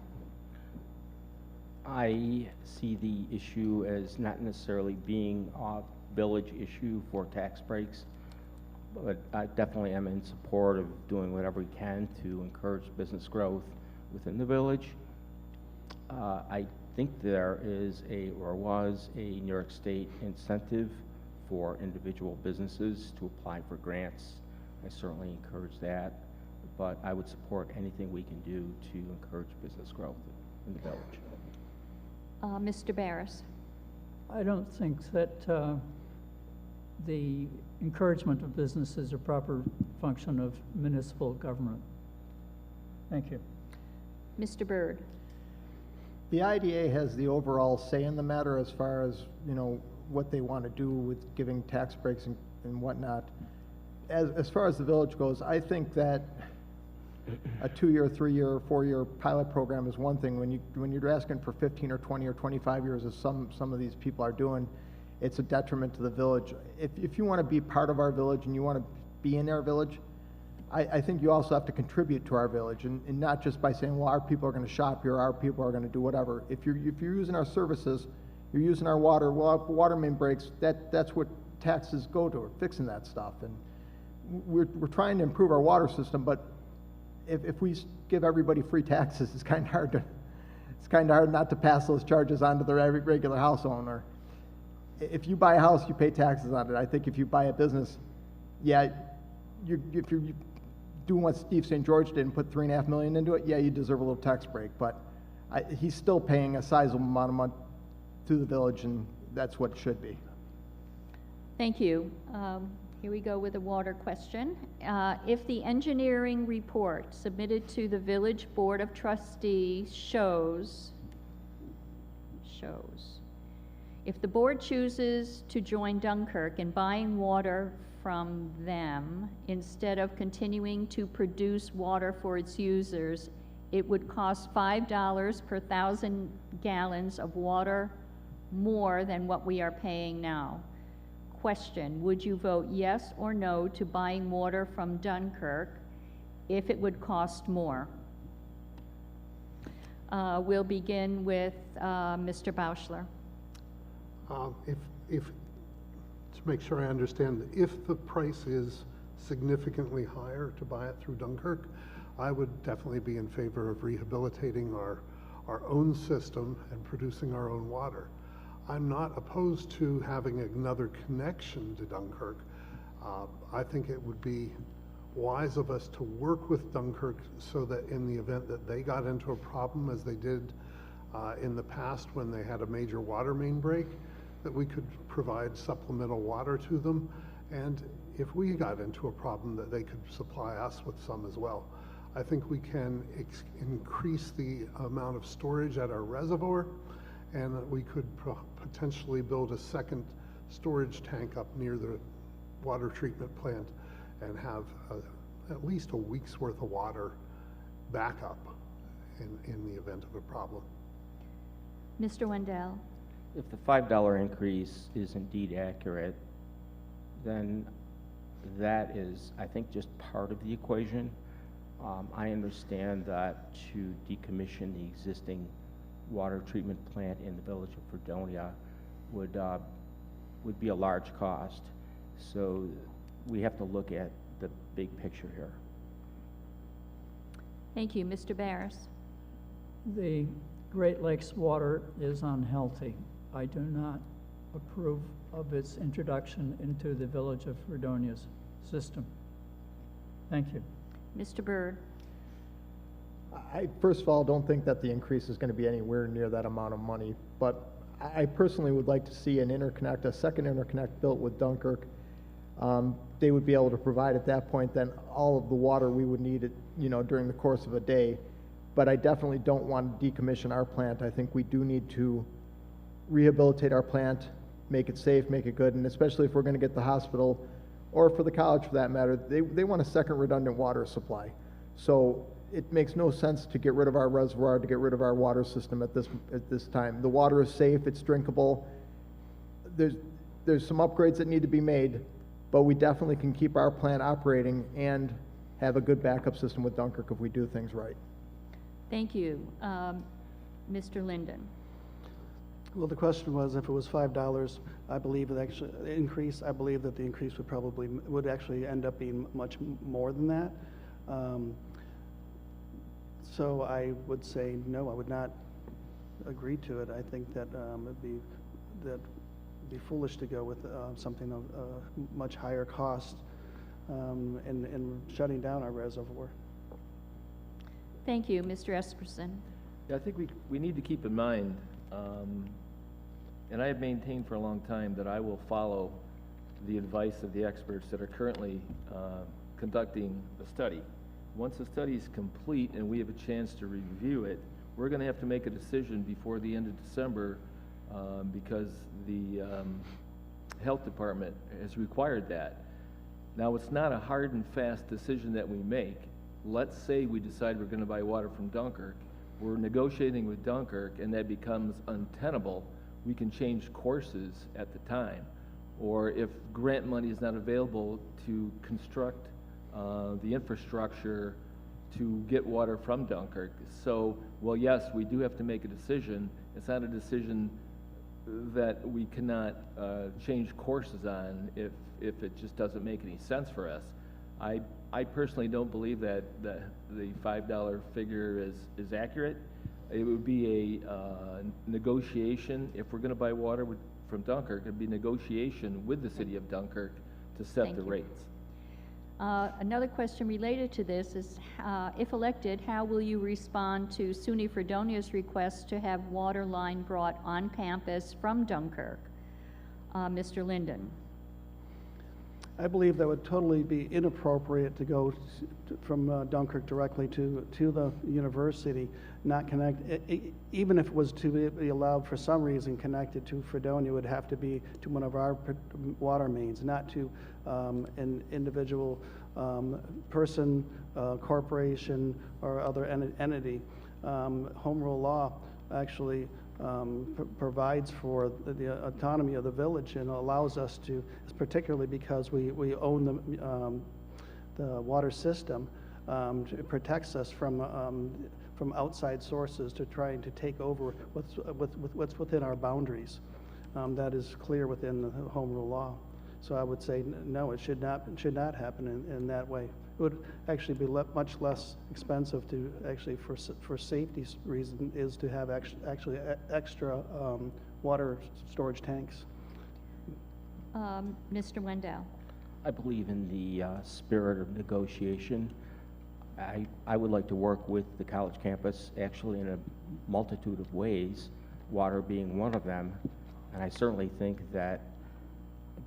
D: I see the issue as not necessarily being a village issue for tax breaks, but I definitely am in support of doing whatever we can to encourage business growth within the village. I think there is was a New York State incentive for individual businesses to apply for grants. I certainly encourage that, but I would support anything we can do to encourage business growth in the village.
A: Mr. Barrus.
G: I don't think that the encouragement of business is a proper function of municipal government. Thank you.
A: Mr. Byrd.
B: The IDA has the overall say in the matter as far as, you know, what they want to do with giving tax breaks and whatnot. As far as the village goes, I think that a 2-year, 3-year, 4-year pilot program is one thing. When you're asking for 15 or 20 or 25 years, as some of these people are doing, it's a detriment to the village. If you want to be part of our village and you want to be in our village, I think you also have to contribute to our village, and not just by saying, well, our people are going to shop here, our people are going to do whatever. If you're using our services, you're using our water, well, if the water main breaks, that's what taxes go to, fixing that stuff. And we're trying to improve our water system, but if we give everybody free taxes, it's kind of hard not to pass those charges on to the regular house owner. If you buy a house, you pay taxes on it. I think if you buy a business, yeah, if you're doing what Steve St. George did and put $3.5 million into it, yeah, you deserve a little tax break. But he's still paying a sizable amount of money to the village, and that's what it should be.
A: Thank you. Here we go with a water question. If the engineering report submitted to the Village Board of Trustees shows, if the board chooses to join Dunkirk in buying water from them instead of continuing to produce water for its users, it would cost $5 per 1,000 gallons of water more than what we are paying now. Question, would you vote yes or no to buying water from Dunkirk if it would cost more? We'll begin with Mr. Brauchler.
F: To make sure I understand, if the price is significantly higher to buy it through Dunkirk, I would definitely be in favor of rehabilitating our own system and producing our own water. I'm not opposed to having another connection to Dunkirk. I think it would be wise of us to work with Dunkirk so that in the event that they got into a problem, as they did in the past when they had a major water main break, that we could provide supplemental water to them, and if we got into a problem, that they could supply us with some as well. I think we can increase the amount of storage at our reservoir, and that we could potentially build a second storage tank up near the water treatment plant and have at least a week's worth of water backup in the event of a problem.
A: Mr. Wandel.
D: If the $5 increase is indeed accurate, then that is, I think, just part of the equation. I understand that to decommission the existing water treatment plant in the village of Fredonia would be a large cost. So we have to look at the big picture here.
A: Thank you. Mr. Barrus.
G: The Great Lakes water is unhealthy. I do not approve of its introduction into the village of Fredonia's system. Thank you.
A: Mr. Byrd.
B: I, first of all, don't think that the increase is going to be anywhere near that amount of money, but I personally would like to see an interconnect, a second interconnect built with Dunkirk. They would be able to provide at that point then all of the water we would need, during the course of a day. But I definitely don't want to decommission our plant. I think we do need to rehabilitate our plant, make it safe, make it good, and especially if we're going to get the hospital, or for the college for that matter, they want a second redundant water supply. So it makes no sense to get rid of our reservoir, to get rid of our water system at this time. The water is safe, it's drinkable. There's some upgrades that need to be made, but we definitely can keep our plant operating and have a good backup system with Dunkirk if we do things right.
A: Thank you. Mr. Lynden.
E: Well, the question was if it was $5, I believe that actually the increase, I believe that the increase would actually end up being much more than that. So I would say no, I would not agree to it. I think that be foolish to go with something of much higher cost and shutting down our reservoir.
A: Thank you, Mr. Espersen.
C: Yeah, I think we need to keep in mind, and I have maintained for a long time that I will follow the advice of the experts that are currently conducting the study. Once the study is complete and we have a chance to review it, we're going to have to make a decision before the end of December because the health department has required that. Now, it's not a hard and fast decision that we make. Let's say we decide we're going to buy water from Dunkirk. We're negotiating with Dunkirk and that becomes untenable. We can change courses at the time. Or if grant money is not available to construct the infrastructure to get water from Dunkirk. So, well, yes, we do have to make a decision. It's not a decision that we cannot change courses on if it just doesn't make any sense for us. I personally don't believe that the $5 figure is accurate. It would be a negotiation. If we're going to buy water from Dunkirk, it'd be negotiation with the city of Dunkirk to set
A: Thank
C: the
A: you.
C: rates.
A: Another question related to this is, if elected, how will you respond to SUNY Fredonia's request to have water line brought on campus from Dunkirk? Mr. Lynden.
E: I believe that would totally be inappropriate to go from Dunkirk directly to the university, not connect, even if it was to be allowed for some reason connected to Fredonia, it would have to be to one of our water mains, not to an individual person, corporation, or other entity. Home rule law actually provides for the autonomy of the village and allows us to, particularly because we own the water system, it protects us from outside sources to trying to take over what's within our boundaries. That is clear within the home rule law. So I would say no, it should not happen in that way. It would actually be much less expensive to actually, for safety reason, is to have actually extra water storage tanks.
A: Mr. Wandel.
D: I believe in the spirit of negotiation. I would like to work with the college campus actually in a multitude of ways, water being one of them. And I certainly think that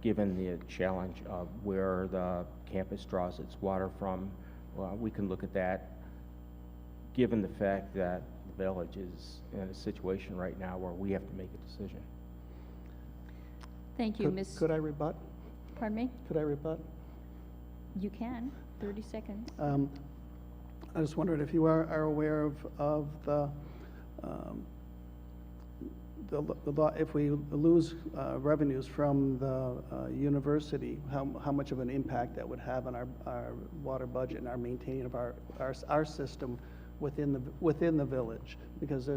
D: given the challenge of where the campus draws its water from, we can look at that, given the fact that the village is in a situation right now where we have to make a decision.
A: Thank you, Ms.
E: Could I rebut?
A: Pardon me?
E: Could I rebut?
A: You can. 30 seconds.
E: I just wondered if you are aware of the law, if we lose revenues from the university, how much of an impact that would have on our water budget and our maintaining of our system within the village, because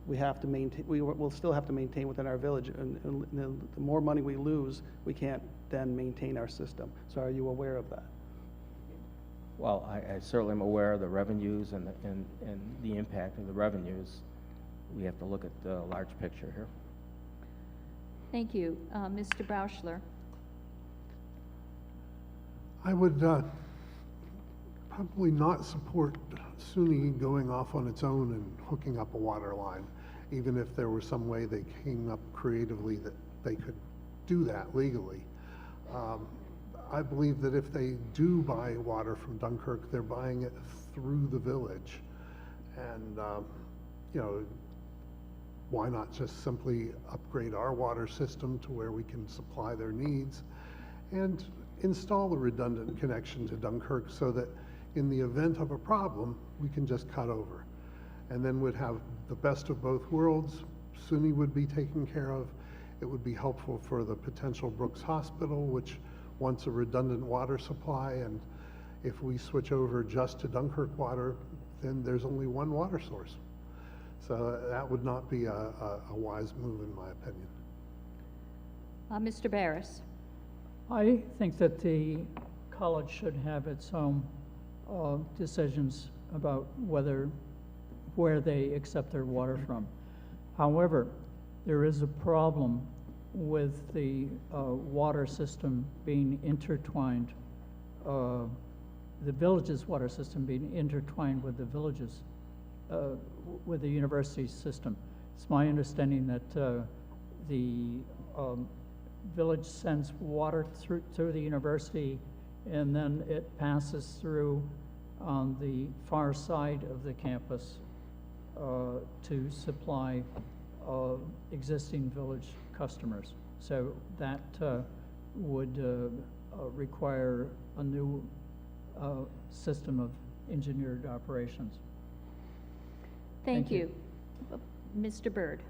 E: we have to maintain, we'll still have to maintain within our village, and the more money we lose, we can't then maintain our system. So are you aware of that?
D: Well, I certainly am aware of the revenues and the impact of the revenues. We have to look at the large picture here.
A: Thank you. Mr. Brauchler.
F: I would probably not support SUNY going off on its own and hooking up a water line, even if there was some way they came up creatively that they could do that legally. I believe that if they do buy water from Dunkirk, they're buying it through the village. And, you know, why not just simply upgrade our water system to where we can supply their needs and install a redundant connection to Dunkirk so that in the event of a problem, we can just cut over. And then we'd have the best of both worlds. SUNY would be taken care of. It would be helpful for the potential Brooks Hospital, which wants a redundant water supply. And if we switch over just to Dunkirk water, then there's only one water source. So that would not be a wise move, in my opinion.
A: Mr. Barrus.
G: I think that the college should have its own decisions about where they accept their water from. However, there is a problem with the water system being intertwined, the village's water system being intertwined with the village's, with the university system. It's my understanding that the village sends water through the university, and then it passes through on the far side of the campus to supply existing village customers. So that would require a new system of engineered operations.
A: Thank
G: Thank you.
A: you. Mr. Byrd.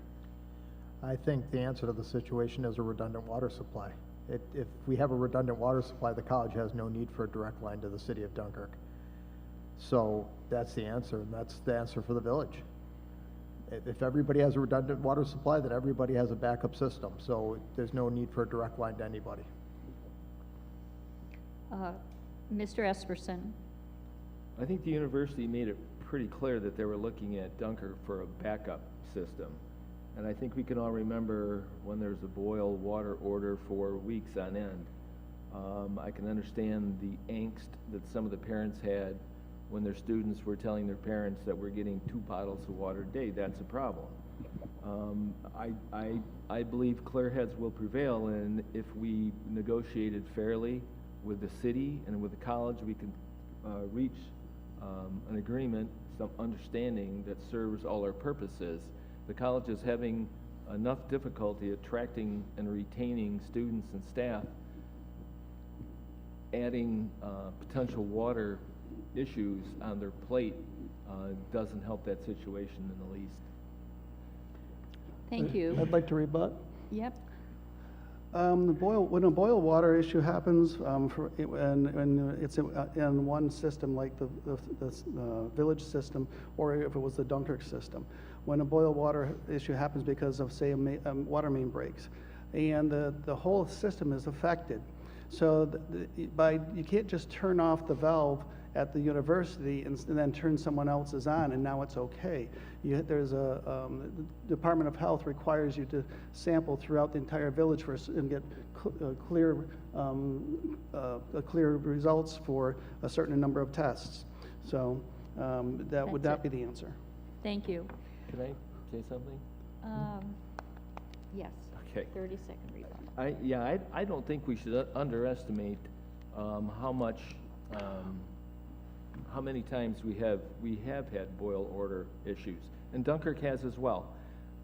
B: I think the answer to the situation is a redundant water supply. If we have a redundant water supply, the college has no need for a direct line to the city of Dunkirk. So that's the answer, and that's the answer for the village. If everybody has a redundant water supply, then everybody has a backup system. So there's no need for a direct line to anybody.
A: Mr. Espersen.
C: I think the university made it pretty clear that they were looking at Dunkirk for a backup system. And I think we can all remember when there's a boil water order for weeks on end. I can understand the angst that some of the parents had when their students were telling their parents that we're getting 2 bottles of water a day. That's a problem. I believe clear heads will prevail, and if we negotiated fairly with the city and with the college, we can reach an agreement, some understanding that serves all our purposes. The college is having enough difficulty attracting and retaining students and staff. Adding potential water issues on their plate doesn't help that situation in the least.
A: Thank you.
E: I'd like to rebut.
A: Yep.
E: When a boil water issue happens, and it's in one system like the village system, or if it was the Dunkirk system, when a boil water issue happens because of, say, a water main breaks, and the whole system is affected. So you can't just turn off the valve at the university and then turn someone else's on, and now it's okay. There's the Department of Health requires you to sample throughout the entire village and get clear results for a certain number of tests. So would that be the answer?
A: Thank you.
C: Can I say something?
A: Yes.
C: Okay.
A: 30-second rebuttal.
C: I don't think we should underestimate how many times we have had boil order issues, and Dunkirk has as well.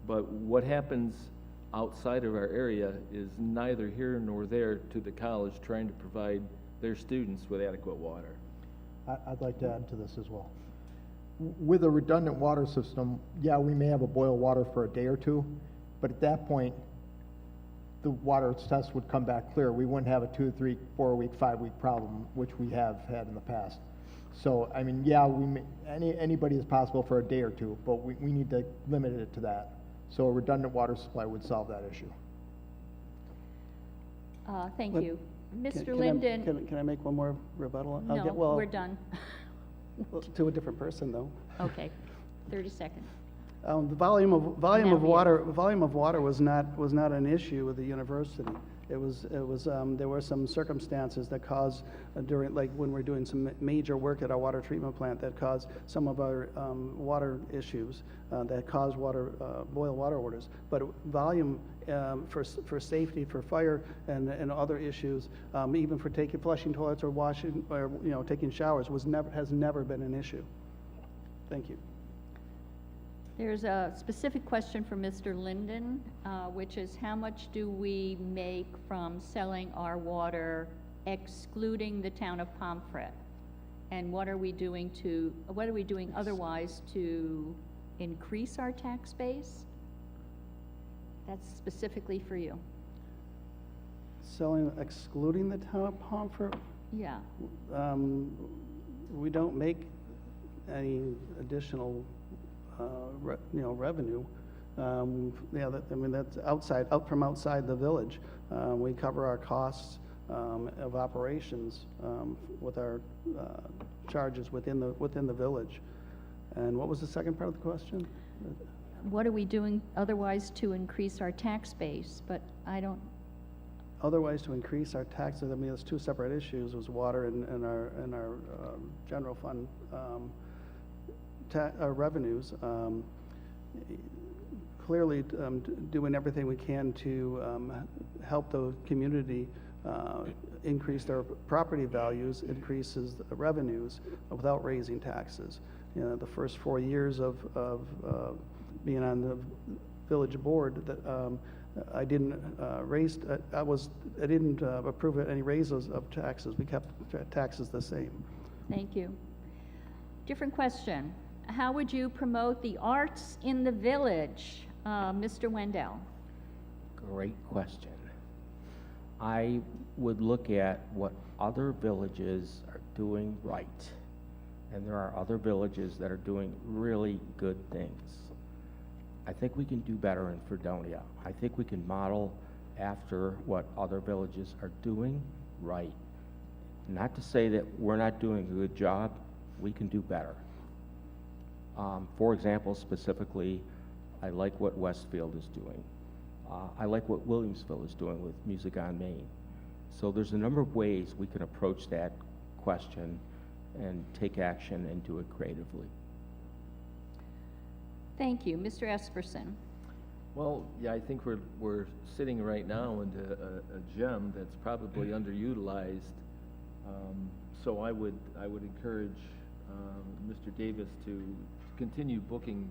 C: But what happens outside of our area is neither here nor there to the college trying to provide their students with adequate water.
B: I'd like to add to this as well. With a redundant water system, yeah, we may have a boil water for a day or two, but at that point, the water test would come back clear. We wouldn't have a 2, 3, 4 week, 5 week problem, which we have had in the past. So, I mean, yeah, anybody is possible for a day or two, but we need to limit it to that. So a redundant water supply would solve that issue.
A: Thank
E: But
A: you. Mr.
E: Can
A: Lynden.
E: I make one more rebuttal?
A: No, we're done.
E: To a different person, though.
A: Okay, 30 seconds.
E: The volume of
A: Now
E: water was not an issue with the university. It was there were some circumstances that caused during, like when we're doing some major work at our water treatment plant, that caused some of our water issues that caused boil water orders. But volume for safety, for fire and other issues, even for flushing toilets or washing or taking showers has never been an issue. Thank you.
A: There's a specific question for Mr. Lynden, which is how much do we make from selling our water excluding the town of Pomfret? And what are we doing otherwise to increase our tax base? That's specifically for you.
E: Selling, excluding the town of Pomfret?
A: Yeah.
E: We don't make any additional revenue. That's out from outside the village. We cover our costs of operations with our charges within the village. And what was the second part of the question?
A: what are we doing otherwise to increase our tax base? But I don't,
E: Otherwise, to increase our taxes, I mean, there's two separate issues, was water and our general fund revenues. Clearly, doing everything we can to help the community increase their property values, increases the revenues without raising taxes. You know, the first 4 years of being on the village board, that I didn't I didn't approve any raises of taxes. We kept taxes the same.
A: thank you. Different question. How would you promote the arts in the village? Mr. Wandel.
D: Great question. I would look at what other villages are doing right. And there are other villages that are doing really good things. I think we can do better in Fredonia. I think we can model after what other villages are doing right. Not to say that we're not doing a good job, we can do better. For example, specifically, I like what Westfield is doing. I like what Williamsville is doing with Music on Main. So there's a number of ways we can approach that question and take action and do it creatively.
A: Thank you. Mr. Espersen.
C: Well, yeah, I think we're sitting right now into a gem that's probably underutilized. So I would encourage Mr. Davis to continue booking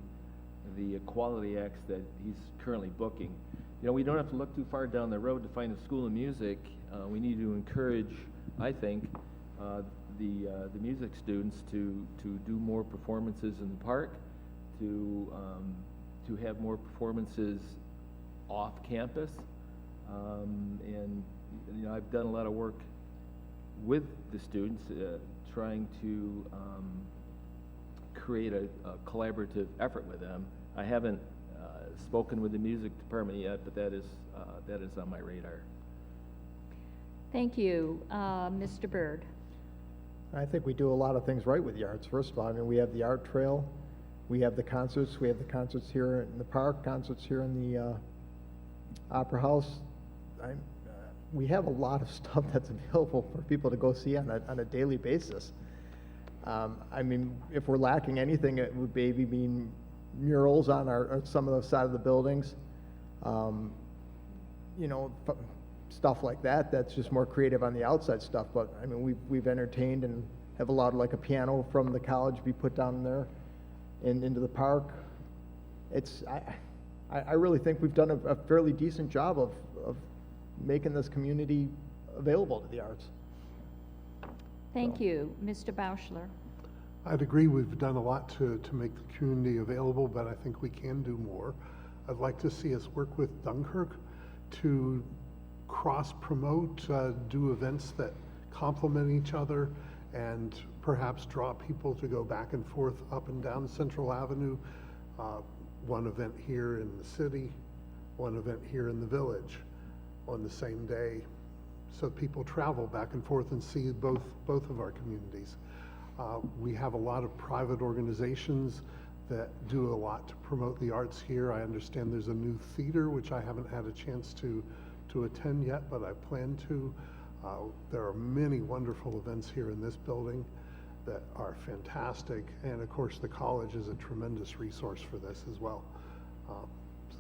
C: the quality acts that he's currently booking. You know, we don't have to look too far down the road to find a school of music. We need to encourage, I think, the music students to do more performances in the park, to have more performances off campus, and you know, I've done a lot of work with the students, trying to create a collaborative effort with them. I haven't spoken with the music department yet, but that is on my radar.
A: Thank you. Mr. Byrd.
B: I think we do a lot of things right with the arts. First of all, I mean, we have the art trail, we have the concerts here in the park, concerts here in the Opera House. We have a lot of stuff that's available for people to go see on a daily basis. I mean, if we're lacking anything, it would maybe mean murals on some of the side of the buildings. You know, stuff like that. That's just more creative on the outside stuff. But I mean, we've entertained and have allowed like a piano from the college be put down there and into the park. I really think we've done a fairly decent job of making this community available to the arts.
A: Thank you. Mr. Brauchler.
F: I'd agree we've done a lot to make the community available, but I think we can do more. I'd like to see us work with Dunkirk to cross-promote, do events that complement each other, and perhaps draw people to go back and forth up and down Central Avenue. One event here in the city, one event here in the village on the same day, so people travel back and forth and see both of our communities. We have a lot of private organizations that do a lot to promote the arts here. I understand there's a new theater, which I haven't had a chance to attend yet, but I plan to. There are many wonderful events here in this building that are fantastic, and of course the college is a tremendous resource for this as well.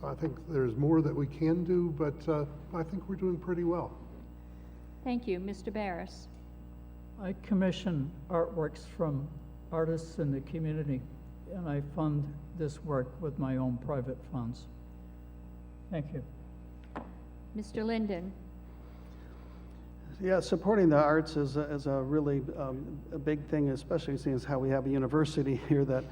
F: So I think there's more that we can do, but I think we're doing pretty well.
A: Thank you. Mr. Barrus.
G: I commission artworks from artists in the community, and I fund this work with my own private funds. Thank you.
A: Mr. Lynden.
E: Yeah, supporting the arts is a really a big thing, especially seeing as how we have a university here that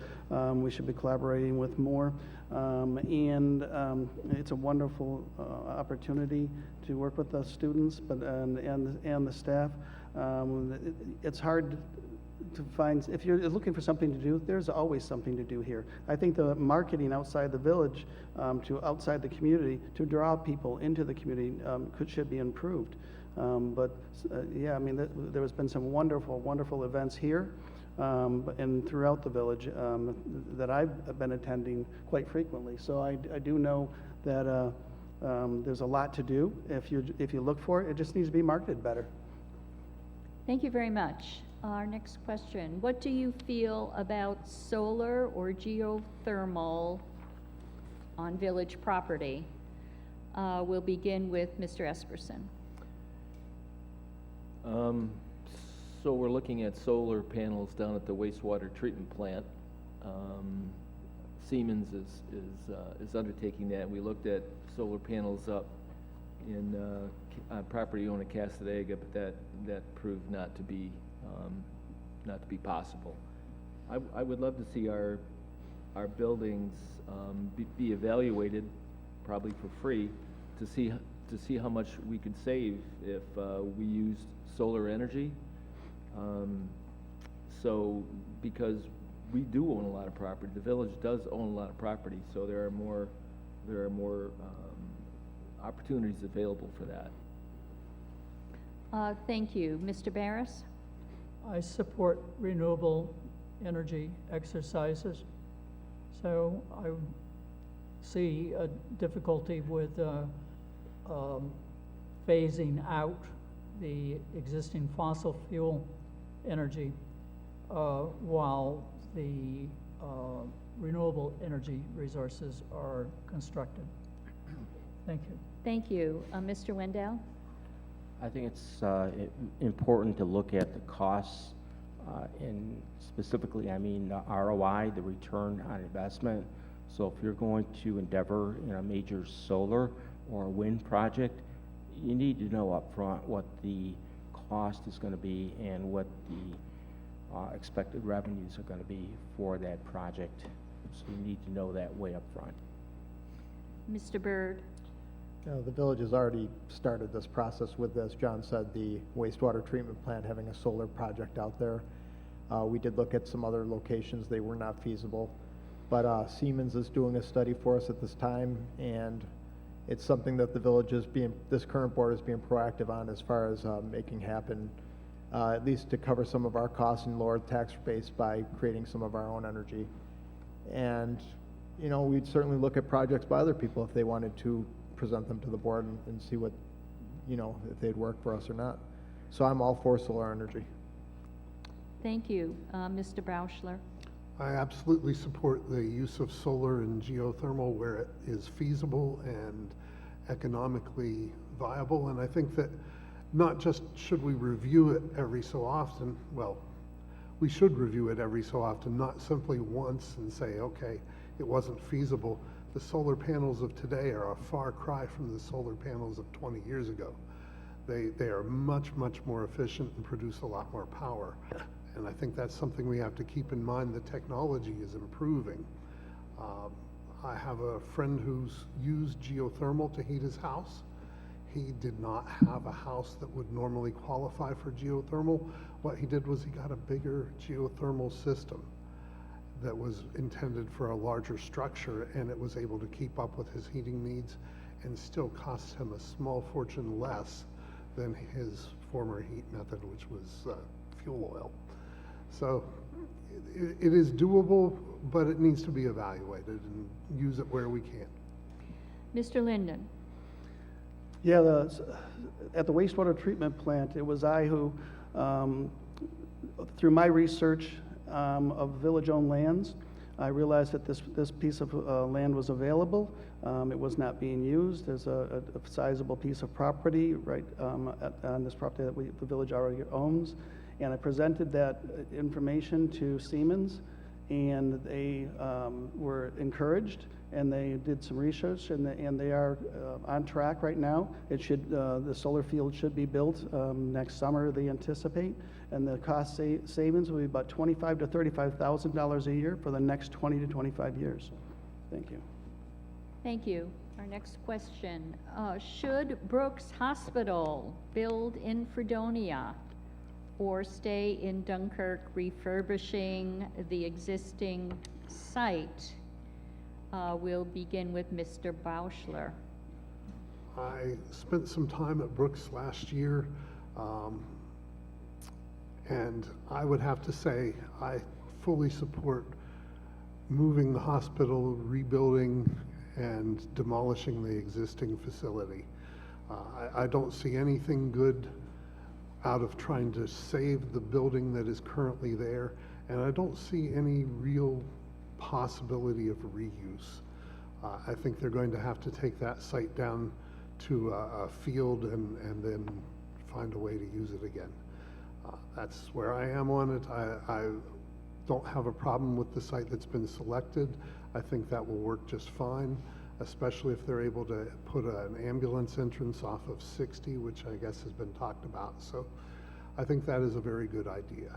E: we should be collaborating with more. It's a wonderful opportunity to work with the students, and the staff. It's hard to find, if you're looking for something to do, there's always something to do here. I think the marketing outside the village, to outside the community, to draw people into the community should be improved. Yeah, I mean, there has been some wonderful, wonderful events here. and throughout the village that I've been attending quite frequently. So I do know that there's a lot to do. If you look for it, it just needs to be marketed better.
A: Thank you very much. Our next question, what do you feel about solar or geothermal on village property? We'll begin with Mr. Espersen.
C: So we're looking at solar panels down at the wastewater treatment plant. Siemens is undertaking that. We looked at solar panels up in property owned in Casadega, but that proved not to be possible. I would love to see our buildings be evaluated, probably for free, to see how much we could save if we used solar energy. So because we do own a lot of property, the village does own a lot of property, so there are more opportunities available for that.
A: Thank you. Mr. Barrus?
G: I support renewable energy exercises. So I see a difficulty with phasing out the existing fossil fuel energy while the renewable energy resources are constructed. Thank you.
A: Thank you. Mr. Wandel?
D: I think it's important to look at the costs, and specifically, I mean, the ROI, the return on investment. So if you're going to endeavor in a major solar or wind project, you need to know up front what the cost is going to be and what the expected revenues are going to be for that project. So you need to know that way up front.
A: Mr. Byrd?
B: The village has already started this process with, as John said, the wastewater treatment plant having a solar project out there. We did look at some other locations. They were not feasible. But Siemens is doing a study for us at this time, and it's something that the village is this current board is being proactive on as far as making happen, at least to cover some of our costs and lower the tax base by creating some of our own energy. And, you know, we'd certainly look at projects by other people if they wanted to present them to the board and see what, you know, if they'd work for us or not. So I'm all for solar energy.
A: Thank you. Mr. Brauchler?
F: I absolutely support the use of solar and geothermal where it is feasible and economically viable. And I think that not just should we review it every so often, well, we should review it every so often, not simply once and say, okay, it wasn't feasible. The solar panels of today are a far cry from the solar panels of 20 years ago. They are much, much more efficient and produce a lot more power. And I think that's something we have to keep in mind. The technology is improving. I have a friend who's used geothermal to heat his house. He did not have a house that would normally qualify for geothermal. What he did was he got a bigger geothermal system that was intended for a larger structure, and it was able to keep up with his heating needs and still cost him a small fortune less than his former heat method, which was fuel oil. So it is doable, but it needs to be evaluated and use it where we can.
A: Mr. Lynden?
E: Yeah, at the wastewater treatment plant, it was I who, through my research of village-owned lands, I realized that this piece of land was available. It was not being used. There's a sizable piece of property right on this property that the village already owns. And I presented that information to Siemens, and they were encouraged, and they did some research, and they are on track right now. It should the solar field should be built next summer, they anticipate, and the cost savings will be about $25,000 to $35,000 a year for the next 20 to 25 years. Thank you.
A: Thank you. Our next question, should Brooks Hospital build in Fredonia or stay in Dunkirk refurbishing the existing site? We'll begin with Mr. Brauchler.
F: I spent some time at Brooks last year, And I would have to say, I fully support moving the hospital, rebuilding, and demolishing the existing facility. I don't see anything good out of trying to save the building that is currently there, and I don't see any real possibility of reuse. I think they're going to have to take that site down to a field and then find a way to use it again. That's where I am on it. I don't have a problem with the site that's been selected. I think that will work just fine, especially if they're able to put an ambulance entrance off of 60, which I guess has been talked about. So I think that is a very good idea.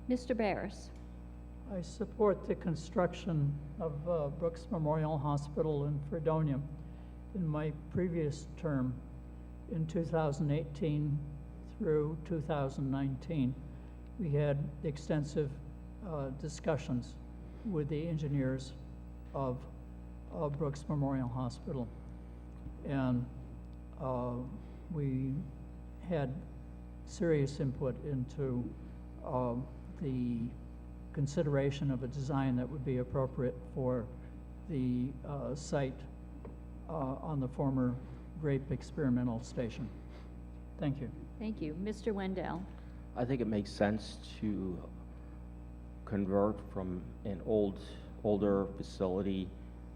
A: Mr. Barrus.
G: I support the construction of Brooks Memorial Hospital in Fredonia. In my previous term, in 2018 through 2019, we had extensive discussions with the engineers of Brooks Memorial Hospital. And we had serious input into the consideration of a design that would be appropriate for the site on the former grape experimental station. Thank you.
A: Thank you. Mr. Wandel.
D: I think it makes sense to convert from an older facility,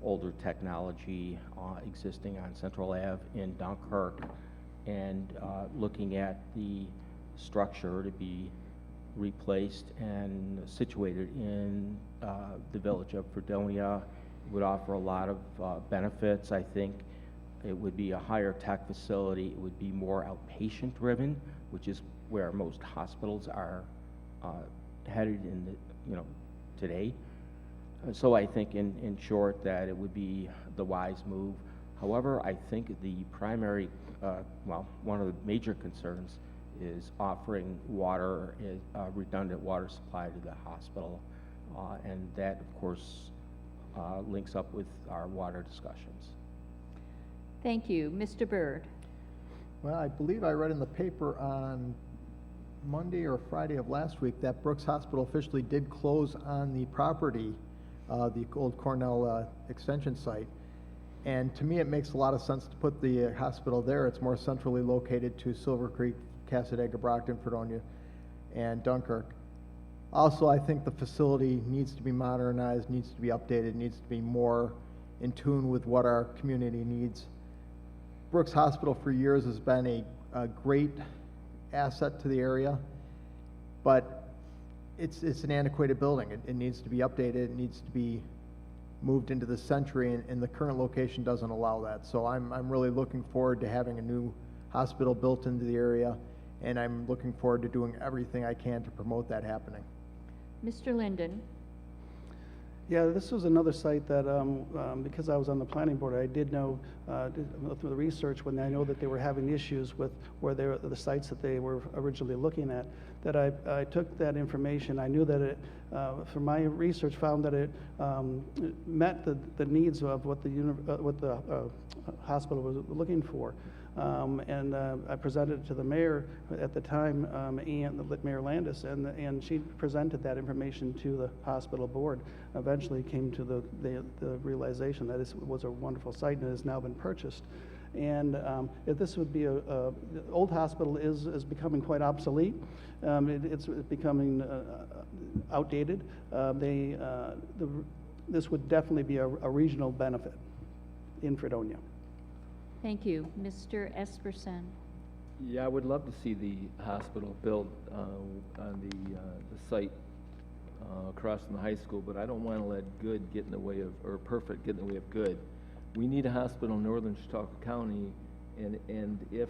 D: older technology existing on Central Ave in Dunkirk, and looking at the structure to be replaced and situated in the village of Fredonia. It would offer a lot of benefits. I think it would be a higher tech facility. It would be more outpatient driven, which is where most hospitals are headed in the, today. So I think in short that it would be the wise move. However, I think the primary, one of the major concerns is offering water, redundant water supply to the hospital. And that, of course, links up with our water discussions.
A: Thank you. Mr. Byrd.
B: Well, I believe I read in the paper on Monday or Friday of last week that Brooks Hospital officially did close on the property, the old Cornell extension site. And to me, it makes a lot of sense to put the hospital there. It's more centrally located to Silver Creek, Cassadaga, Brockton, Fredonia, and Dunkirk. Also, I think the facility needs to be modernized, needs to be updated, needs to be more in tune with what our community needs. Brooks Hospital for years has been a great asset to the area, but it's an antiquated building. It needs to be updated, it needs to be moved into the century, and the current location doesn't allow that. So I'm really looking forward to having a new hospital built into the area, and I'm looking forward to doing everything I can to promote that happening.
A: Mr. Lynden.
E: Yeah, this was another site that, because I was on the planning board, I did know through the research when I know that they were having issues with where the sites that they were originally looking at, that I took that information. I knew that it, from my research, found that it met the needs of what the hospital was looking for. And I presented it to the mayor at the time, and Mayor Landis, and she presented that information to the hospital board. Eventually came to the realization that it was a wonderful site and it has now been purchased. And if this would be the old hospital is becoming quite obsolete. It's becoming outdated. This would definitely be a regional benefit in Fredonia.
A: Thank you. Mr. Espersen.
C: Yeah, I would love to see the hospital built on the site across from the high school, but I don't want to let good get in the way of, or perfect get in the way of good. We need a hospital in northern Chautauqua County, and if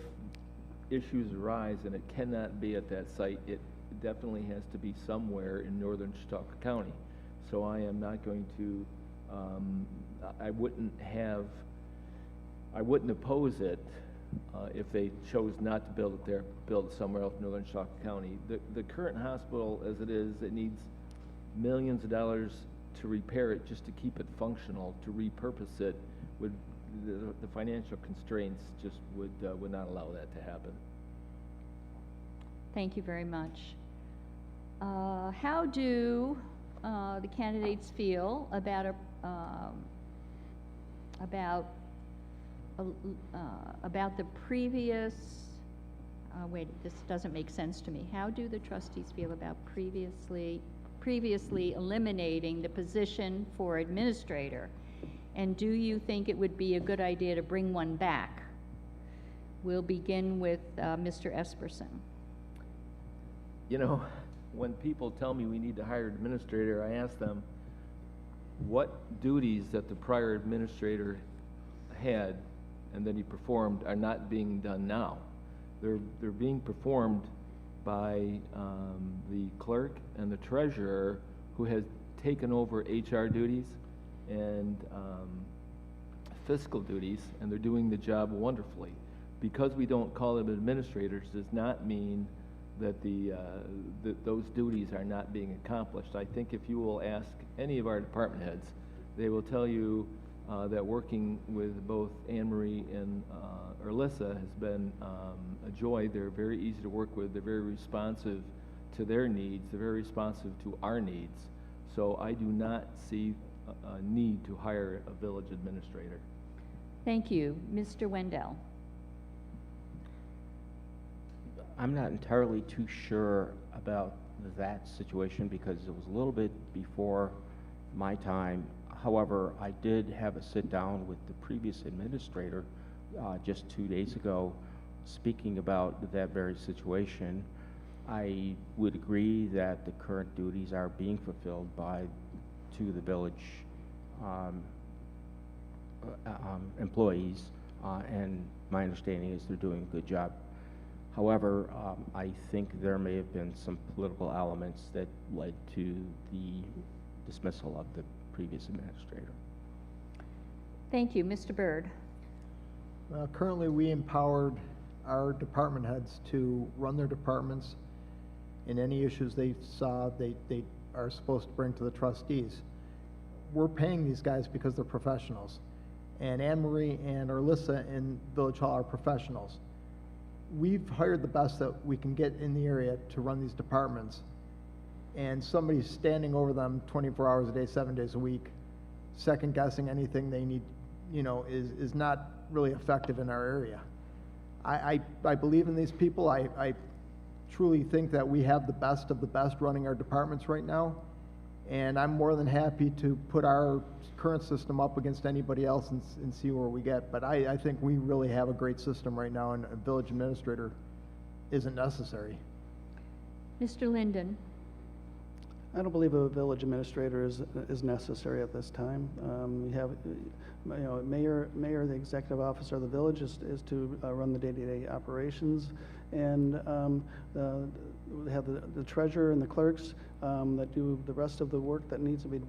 C: issues arise and it cannot be at that site, it definitely has to be somewhere in northern Chautauqua County. So I am not going to, I wouldn't oppose it if they chose not to build it there, build it somewhere else in northern Chautauqua County. The current hospital as it is, it needs millions of dollars to repair it just to keep it functional. To repurpose it, would the financial constraints just would not allow that to happen.
A: Thank you very much. How do the candidates feel about about the previous, wait, this doesn't make sense to me. How do the trustees feel about previously eliminating the position for administrator? And do you think it would be a good idea to bring one back? We'll begin with Mr. Espersen.
C: You know, when people tell me we need to hire an administrator, I ask them what duties that the prior administrator had and that he performed are not being done now. They're being performed by the clerk and the treasurer, who has taken over HR duties and fiscal duties, and they're doing the job wonderfully. Because we don't call them administrators does not mean that those duties are not being accomplished. I think if you will ask any of our department heads, they will tell you that working with both Anne Marie and Alyssa has been a joy. They're very easy to work with. They're very responsive to their needs. They're very responsive to our needs. So I do not see a need to hire a village administrator.
A: Thank you. Mr. Wandel.
D: I'm not entirely too sure about that situation because it was a little bit before my time. However, I did have a sit down with the previous administrator just 2 days ago, speaking about that very situation. I would agree that the current duties are being fulfilled by the village employees, and my understanding is they're doing a good job. However, I think there may have been some political elements that led to the dismissal of the previous administrator.
A: Thank you. Mr. Byrd.
B: Currently, we empowered our department heads to run their departments, and any issues they saw, they are supposed to bring to the trustees. We're paying these guys because they're professionals, and Anne Marie and Alyssa in Village Hall are professionals. We've hired the best that we can get in the area to run these departments, and somebody's standing over them 24 hours a day, 7 days a week, second guessing anything they need, is not really effective in our area. I believe in these people. I truly think that we have the best of the best running our departments right now, and I'm more than happy to put our current system up against anybody else and see where we get. But I think we really have a great system right now, and a village administrator isn't necessary.
A: Mr. Lynden.
E: I don't believe a village administrator is necessary at this time. We have, mayor, the executive officer of the village is to run the day-to-day operations, and we have the treasurer and the clerks that do the rest of the work that needs to be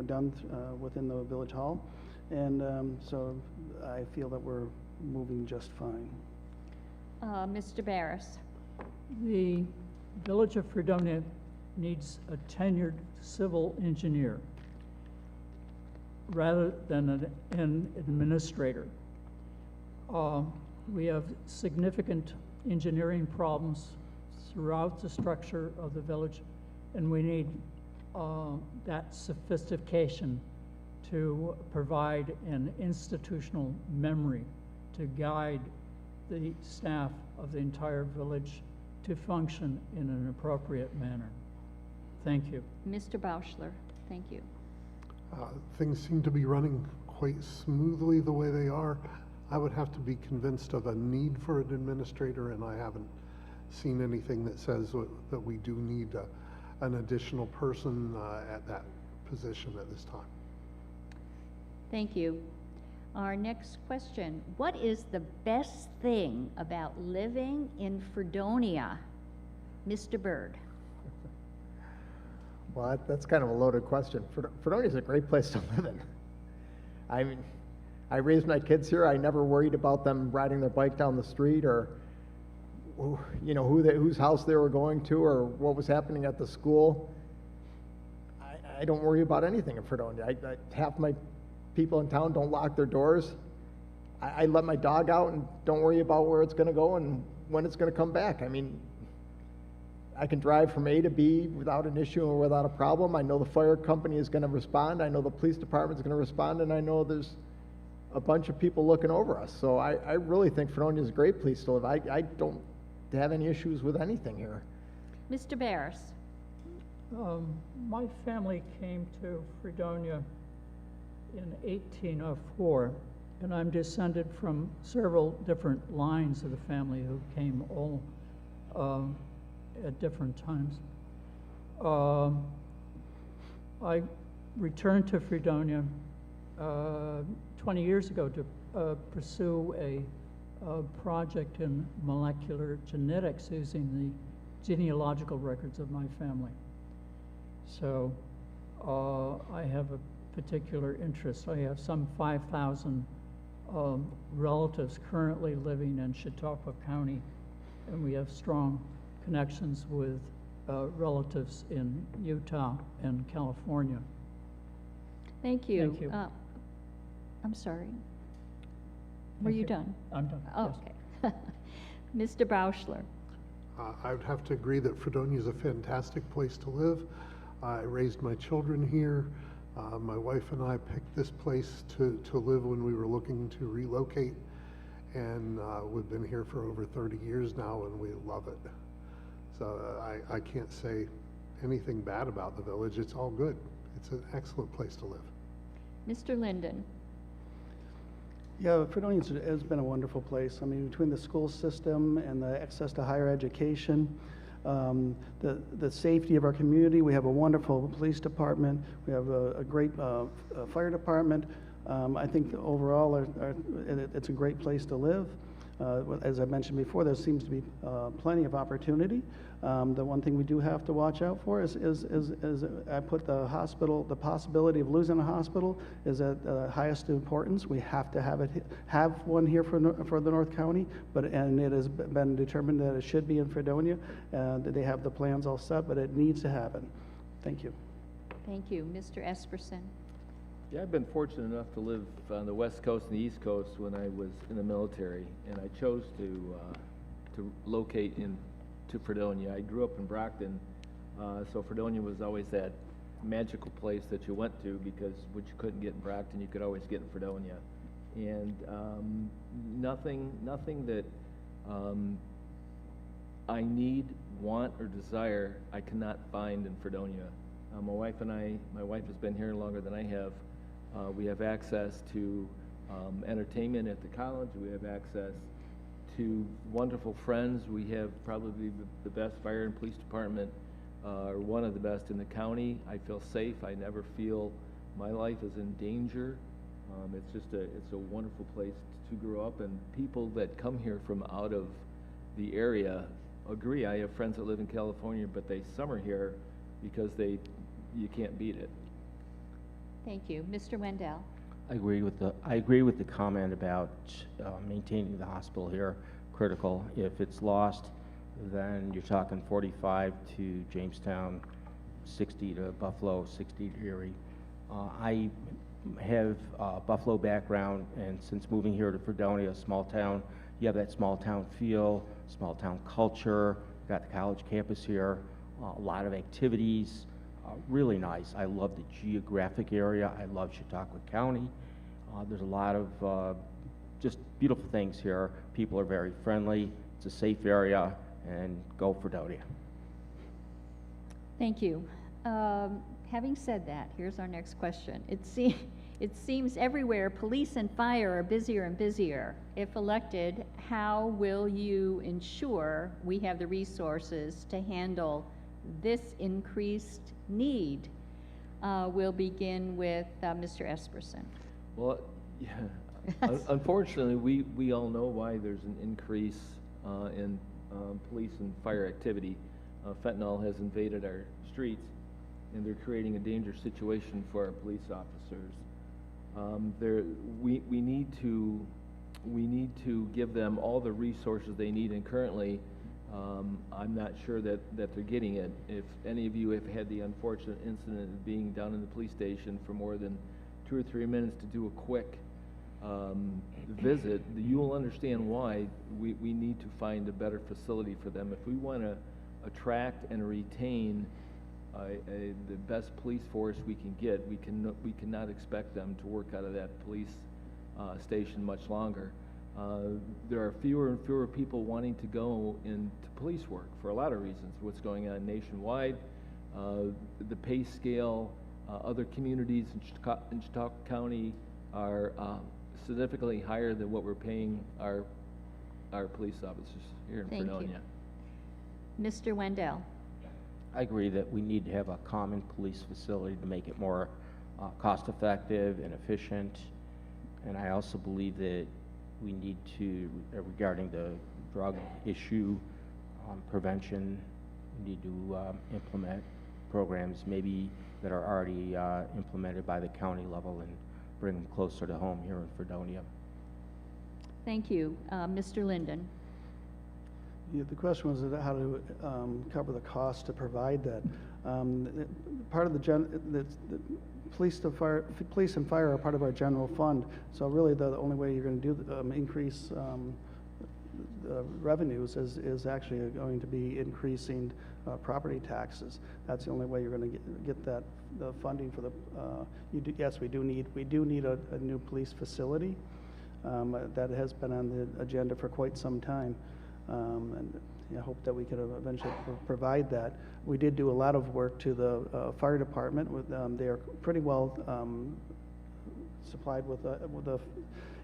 E: done within the village hall, and so I feel that we're moving just fine.
A: Mr. Barrus.
G: The village of Fredonia needs a tenured civil engineer rather than an administrator. We have significant engineering problems throughout the structure of the village, and we need that sophistication to provide an institutional memory to guide the staff of the entire village to function in an appropriate manner. Thank you.
A: Mr. Brauchler, thank you.
F: Things seem to be running quite smoothly the way they are. I would have to be convinced of a need for an administrator, and I haven't seen anything that says that we do need an additional person at that position at this time.
A: Thank you. Our next question: what is the best thing about living in Fredonia? Mr. Byrd.
B: Well, that's kind of a loaded question. Fredonia is a great place to live in. I mean, I raised my kids here. I never worried about them riding their bike down the street, or whose house they were going to, or what was happening at the school. I don't worry about anything in Fredonia. Half my people in town don't lock their doors. I let my dog out and don't worry about where it's going to go and when it's going to come back. I mean, I can drive from A to B without an issue or without a problem. I know the fire company is going to respond. I know the police department is going to respond, and I know there's a bunch of people looking over us. So I really think Fredonia is a great place to live. I don't have any issues with anything here.
A: Mr. Barrus?
G: My family came to Fredonia in 1804, and I'm descended from several different lines of the family who came all at different times. I returned to Fredonia 20 years ago to pursue a project in molecular genetics using the genealogical records of my family. So I have a particular interest. I have some 5,000 relatives currently living in Chautauqua County, and we have strong connections with relatives in Utah and California.
A: Thank you.
G: Thank you.
A: I'm sorry. Were
G: Thank
A: you
G: you.
A: done?
G: I'm done.
A: Oh,
G: Yes.
A: okay. Mr. Brauchler?
F: I would have to agree that Fredonia is a fantastic place to live. I raised my children here. My wife and I picked this place to live when we were looking to relocate, and we've been here for over 30 years now, and we love it. So I can't say anything bad about the village. It's all good. It's an excellent place to live.
A: Mr. Lynden?
E: Yeah, Fredonia has been a wonderful place. I mean, between the school system and the access to higher education, the safety of our community, we have a wonderful police department, we have a great fire department. I think overall it's a great place to live. As I mentioned before, there seems to be plenty of opportunity. The one thing we do have to watch out for is I put the possibility of losing a hospital is at the highest importance. We have to have one here for the North County, and it has been determined that it should be in Fredonia. That they have the plans all set, but it needs to happen. Thank you.
A: Thank you. Mr. Espersen?
C: Yeah, I've been fortunate enough to live on the West Coast and the East Coast when I was in the military, and I chose to locate to Fredonia. I grew up in Brockton, so Fredonia was always that magical place that you went to because what you couldn't get in Brockton, you could always get in Fredonia. And nothing that I need, want, or desire I cannot find in Fredonia. My wife has been here longer than I have. We have access to entertainment at the college. We have access to wonderful friends. We have probably the best fire and police department, or one of the best in the county. I feel safe. I never feel my life is in danger. It's a wonderful place to grow up, and people that come here from out of the area agree. I have friends that live in California, but they summer here because you can't beat it.
A: Thank you. Mr. Wandel?
D: I agree with the comment about maintaining the hospital here, critical. If it's lost, then you're talking 45 to Jamestown, 60 to Buffalo, 60 to Erie. I have a Buffalo background, and since moving here to Fredonia, a small town, you have that small town feel, small town culture. You've got the college campus here, a lot of activities. Really nice. I love the geographic area. I love Chautauqua County. There's a lot of just beautiful things here. People are very friendly. It's a safe area, and go Fredonia.
A: Thank you. Having said that, here's our next question. It seems everywhere police and fire are busier and busier. If elected, how will you ensure we have the resources to handle this increased need? We'll begin with Mr. Espersen.
C: Well, yeah. Unfortunately, we all know why there's an increase in police and fire activity. Fentanyl has invaded our streets, and they're creating a dangerous situation for our police officers. We need to give them all the resources they need, and currently, I'm not sure that they're getting it. If any of you have had the unfortunate incident of being down in the police station for more than 2 or 3 minutes to do a quick visit, you will understand why we need to find a better facility for them. If we want a attract and retain the best police force we can get. We cannot expect them to work out of that police station much longer. There are fewer and fewer people wanting to go into police work for a lot of reasons. What's going on nationwide, the pay scale, other communities in Chautauqua County are significantly higher than what we're paying our police officers here in
A: Thank you.
C: Fredonia.
A: Mr. Wandel.
D: I agree that we need to have a common police facility to make it more cost-effective and efficient. And I also believe that we need to, regarding the drug issue, prevention, we need to implement programs maybe that are already implemented by the county level and bring them closer to home here in Fredonia.
A: Thank you. Mr. Lynden.
E: Yeah, the question was how to cover the cost to provide that. Part of the police and fire are part of our general fund. So really, the only way you're going to do increase revenues is actually going to be increasing property taxes. That's the only way you're going to get that the funding for the. Yes, we do need a new police facility. That has been on the agenda for quite some time. And I hope that we could eventually provide that. We did do a lot of work to the fire department. They are pretty well supplied with the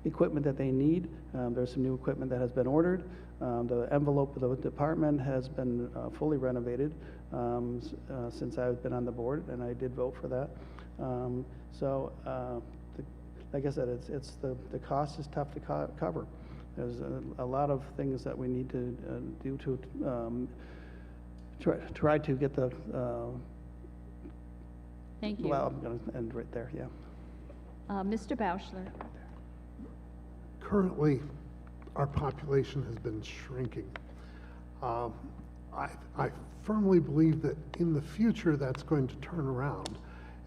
E: equipment that they need. There's some new equipment that has been ordered. The envelope of the department has been fully renovated since I've been on the board, and I did vote for that. Like I said, it's the cost is tough to cover. There's a lot of things that we need to do to try to get the.
A: Thank you.
E: Well, I'm going to end right there. Yeah.
A: Mr. Brauchler.
F: Currently, our population has been shrinking. I firmly believe that in the future that's going to turn around,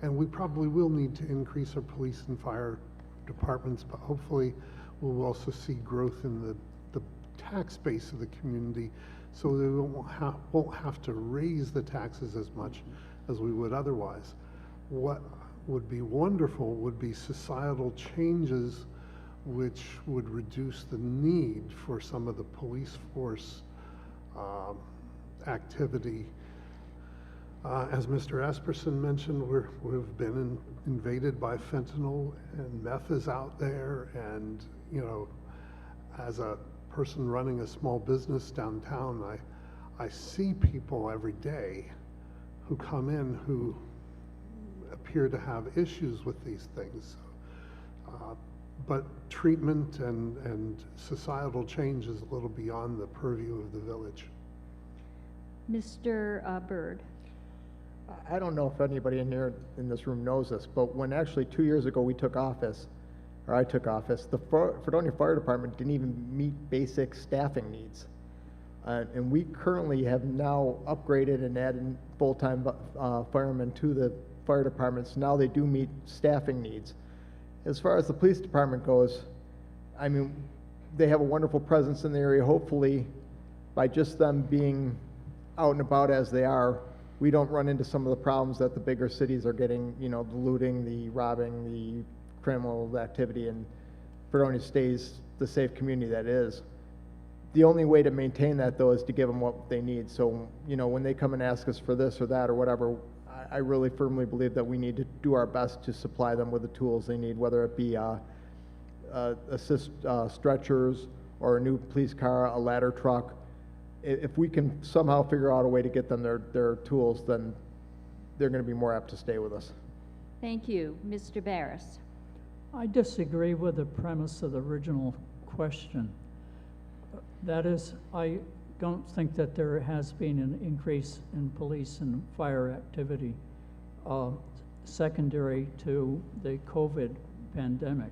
F: and we probably will need to increase our police and fire departments, but hopefully we'll also see growth in the tax base of the community, so that we won't have to raise the taxes as much as we would otherwise. What would be wonderful would be societal changes which would reduce the need for some of the police force activity. As Mr. Espersen mentioned, we've been invaded by fentanyl, and meth is out there, and you know, as a person running a small business downtown, I see people every day who come in who appear to have issues with these things. But treatment and societal change is a little beyond the purview of the village.
A: Mr. Byrd.
B: I don't know if anybody in this room knows this, but when actually 2 years ago we took office, or I took office, the Fredonia Fire Department didn't even meet basic staffing needs. And we currently have now upgraded and added full-time firemen to the fire departments. Now they do meet staffing needs. As far as the police department goes, I mean, they have a wonderful presence in the area. Hopefully, by just them being out and about as they are, we don't run into some of the problems that the bigger cities are getting, you know, the looting, the robbing, the criminal activity, and Fredonia stays the safe community that it is. The only way to maintain that, though, is to give them what they need. So, you know, when they come and ask us for this or that or whatever, I really firmly believe that we need to do our best to supply them with the tools they need, whether it be assist stretchers or a new police car, a ladder truck. If we can somehow figure out a way to get them their tools, then they're going to be more apt to stay with us.
A: Thank you. Mr. Barrus.
G: I disagree with the premise of the original question. That is, I don't think that there has been an increase in police and fire activity secondary to the COVID pandemic.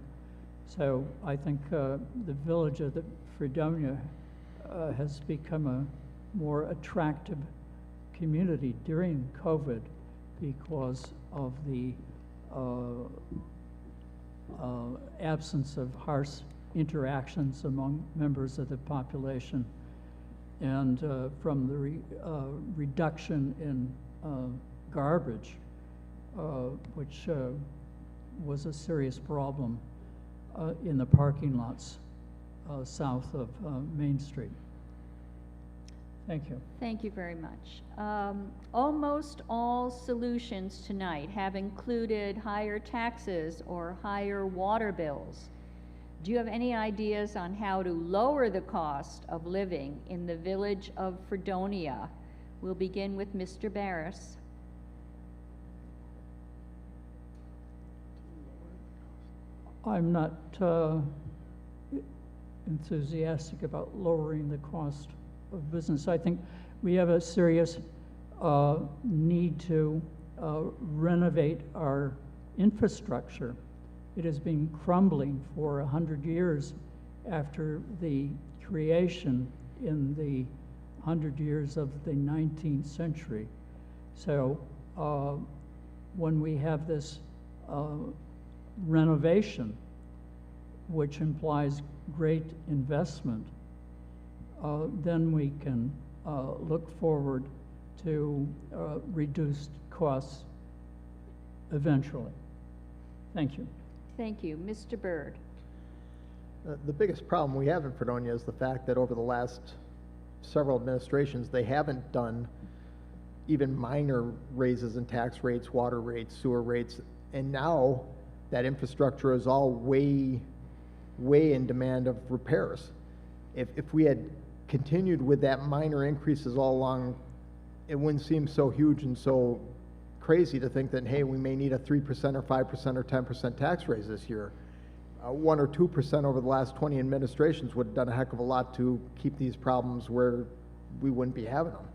G: So I think the village of the Fredonia has become a more attractive community during COVID because of the absence of harsh interactions among members of the population. and from the reduction in garbage, which was a serious problem in the parking lots south of Main Street. Thank you.
A: Thank you very much. Almost all solutions tonight have included higher taxes or higher water bills. Do you have any ideas on how to lower the cost of living in the village of Fredonia? We'll begin with Mr. Barrus.
G: I'm not enthusiastic about lowering the cost of business. I think we have a serious need to renovate our infrastructure. It has been crumbling for 100 years after the creation in the 100 years of the 19th century. So when we have this renovation, which implies great investment, then we can look forward to reduced costs eventually. Thank you.
A: Thank you. Mr. Byrd.
B: The biggest problem we have in Fredonia is the fact that over the last several administrations, they haven't done even minor raises in tax rates, water rates, sewer rates, and now that infrastructure is all way in demand of repairs. If we had continued with that minor increases all along, it wouldn't seem so huge and so crazy to think that, hey, we may need a 3% or 5% or 10% tax raise this year. 1 or 2% over the last 20 administrations would have done a heck of a lot to keep these problems where we wouldn't be having them.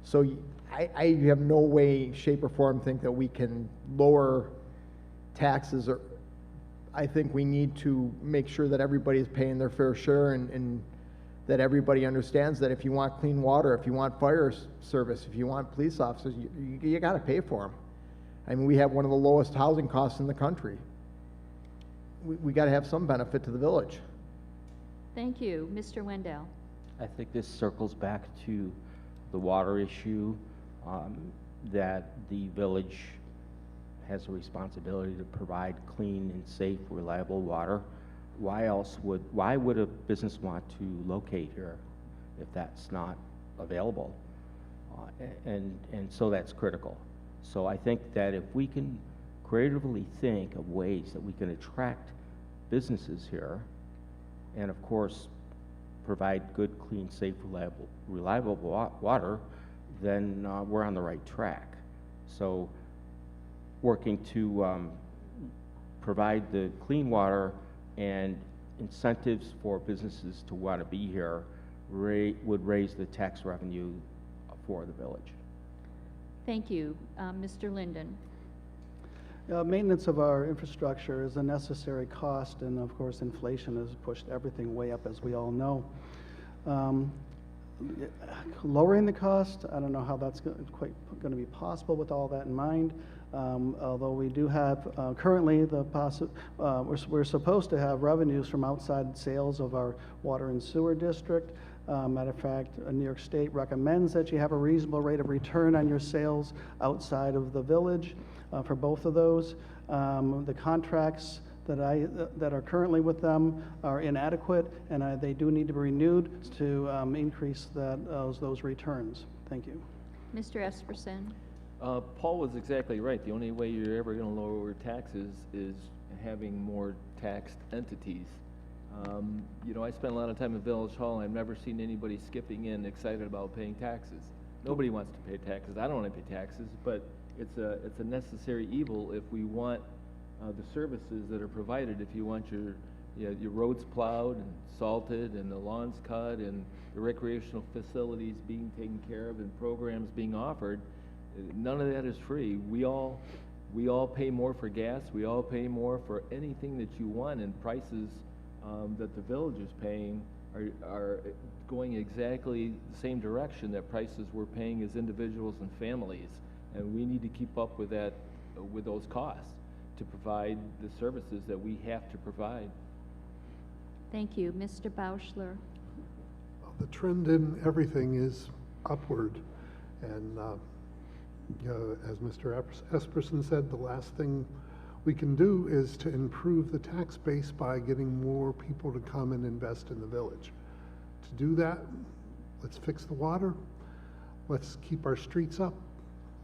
B: So I have no way, shape, or form think that we can lower taxes. Or I think we need to make sure that everybody is paying their fair share, and that everybody understands that if you want clean water, if you want fire service, if you want police officers, you got to pay for them. I mean, we have one of the lowest housing costs in the country. We got to have some benefit to the village.
A: Thank you. Mr. Wandel.
D: I think this circles back to the water issue, that the village has a responsibility to provide clean and safe, reliable water. Why would a business want to locate here if that's not available? And so that's critical. So I think that if we can creatively think of ways that we can attract businesses here, and of course provide good, clean, safe, reliable water, then we're on the right track. So working to provide the clean water and incentives for businesses to want to be here would raise the tax revenue for the village.
A: Thank you. Mr. Lynden.
E: Maintenance of our infrastructure is a necessary cost, and of course inflation has pushed everything way up, as we all know. Lowering the cost, I don't know how that's quite going to be possible with all that in mind. Although we do have currently we're supposed to have revenues from outside sales of our water and sewer district. Matter of fact, New York State recommends that you have a reasonable rate of return on your sales outside of the village for both of those. The contracts that are currently with them are inadequate, and they do need to be renewed to increase those returns. Thank you.
A: Mr. Espersen.
C: Paul was exactly right. The only way you're ever going to lower taxes is having more taxed entities. You know, I spent a lot of time in Village Hall, and I've never seen anybody skipping in excited about paying taxes. Nobody wants to pay taxes. I don't want to pay taxes, but it's a necessary evil if we want the services that are provided. If you want your roads plowed and salted and the lawns cut and the recreational facilities being taken care of and programs being offered, none of that is free. We all pay more for gas. We all pay more for anything that you want, and prices that the village is paying are going exactly the same direction that prices we're paying as individuals and families. And we need to keep up with that, with those costs, to provide the services that we have to provide.
A: Thank you. Mr. Brauchler.
F: The trend in everything is upward. And as Mr. Espersen said, the last thing we can do is to improve the tax base by getting more people to come and invest in the village. To do that, let's fix the water, let's keep our streets up,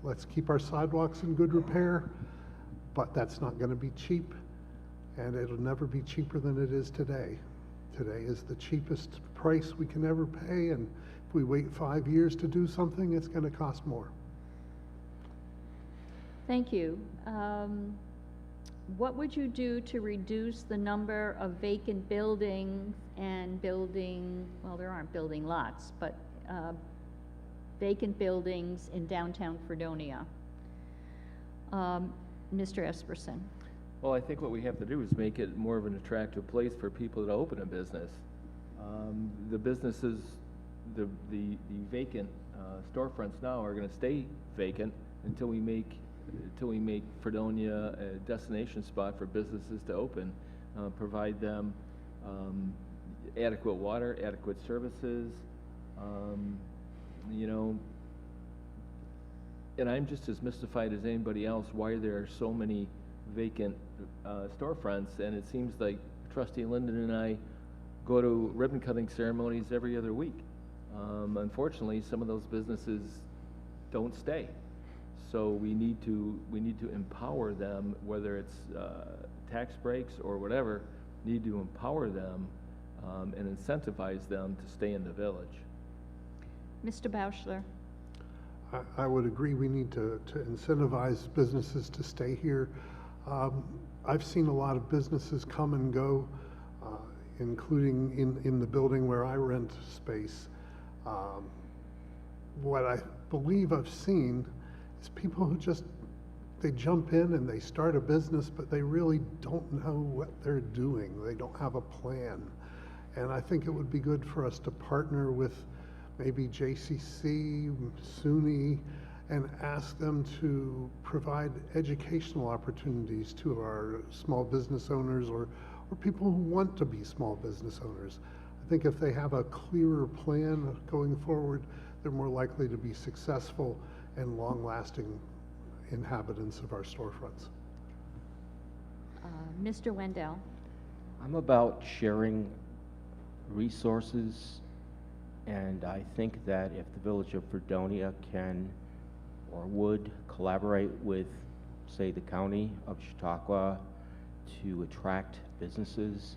F: let's keep our sidewalks in good repair, but that's not going to be cheap, and it'll never be cheaper than it is today. Today is the cheapest price we can ever pay, and if we wait 5 years to do something, it's going to cost more.
A: Thank you. What would you do to reduce the number of vacant buildings and well, there aren't building lots, but vacant buildings in downtown Fredonia? Mr. Espersen.
C: Well, I think what we have to do is make it more of an attractive place for people to open a business. The businesses, the vacant storefronts now are going to stay vacant until we make Fredonia a destination spot for businesses to open, provide them adequate water, adequate services, you know. And I'm just as mystified as anybody else why there are so many vacant storefronts, and it seems like Trustee Lynden and I go to ribbon cutting ceremonies every other week. Unfortunately, some of those businesses don't stay. So we need to empower them, whether it's tax breaks or whatever, need to empower them and incentivize them to stay in the village.
A: Mr. Brauchler.
F: I would agree we need to incentivize businesses to stay here. I've seen a lot of businesses come and go, including in the building where I rent space. What I believe I've seen is people who they jump in and they start a business, but they really don't know what they're doing. They don't have a plan. And I think it would be good for us to partner with maybe JCC, SUNY, and ask them to provide educational opportunities to our small business owners or people who want to be small business owners. I think if they have a clearer plan going forward, they're more likely to be successful and long-lasting inhabitants of our storefronts.
A: Mr. Wandel.
D: I'm about sharing resources, and I think that if the village of Fredonia can or would collaborate with, say, the county of Chautauqua to attract businesses,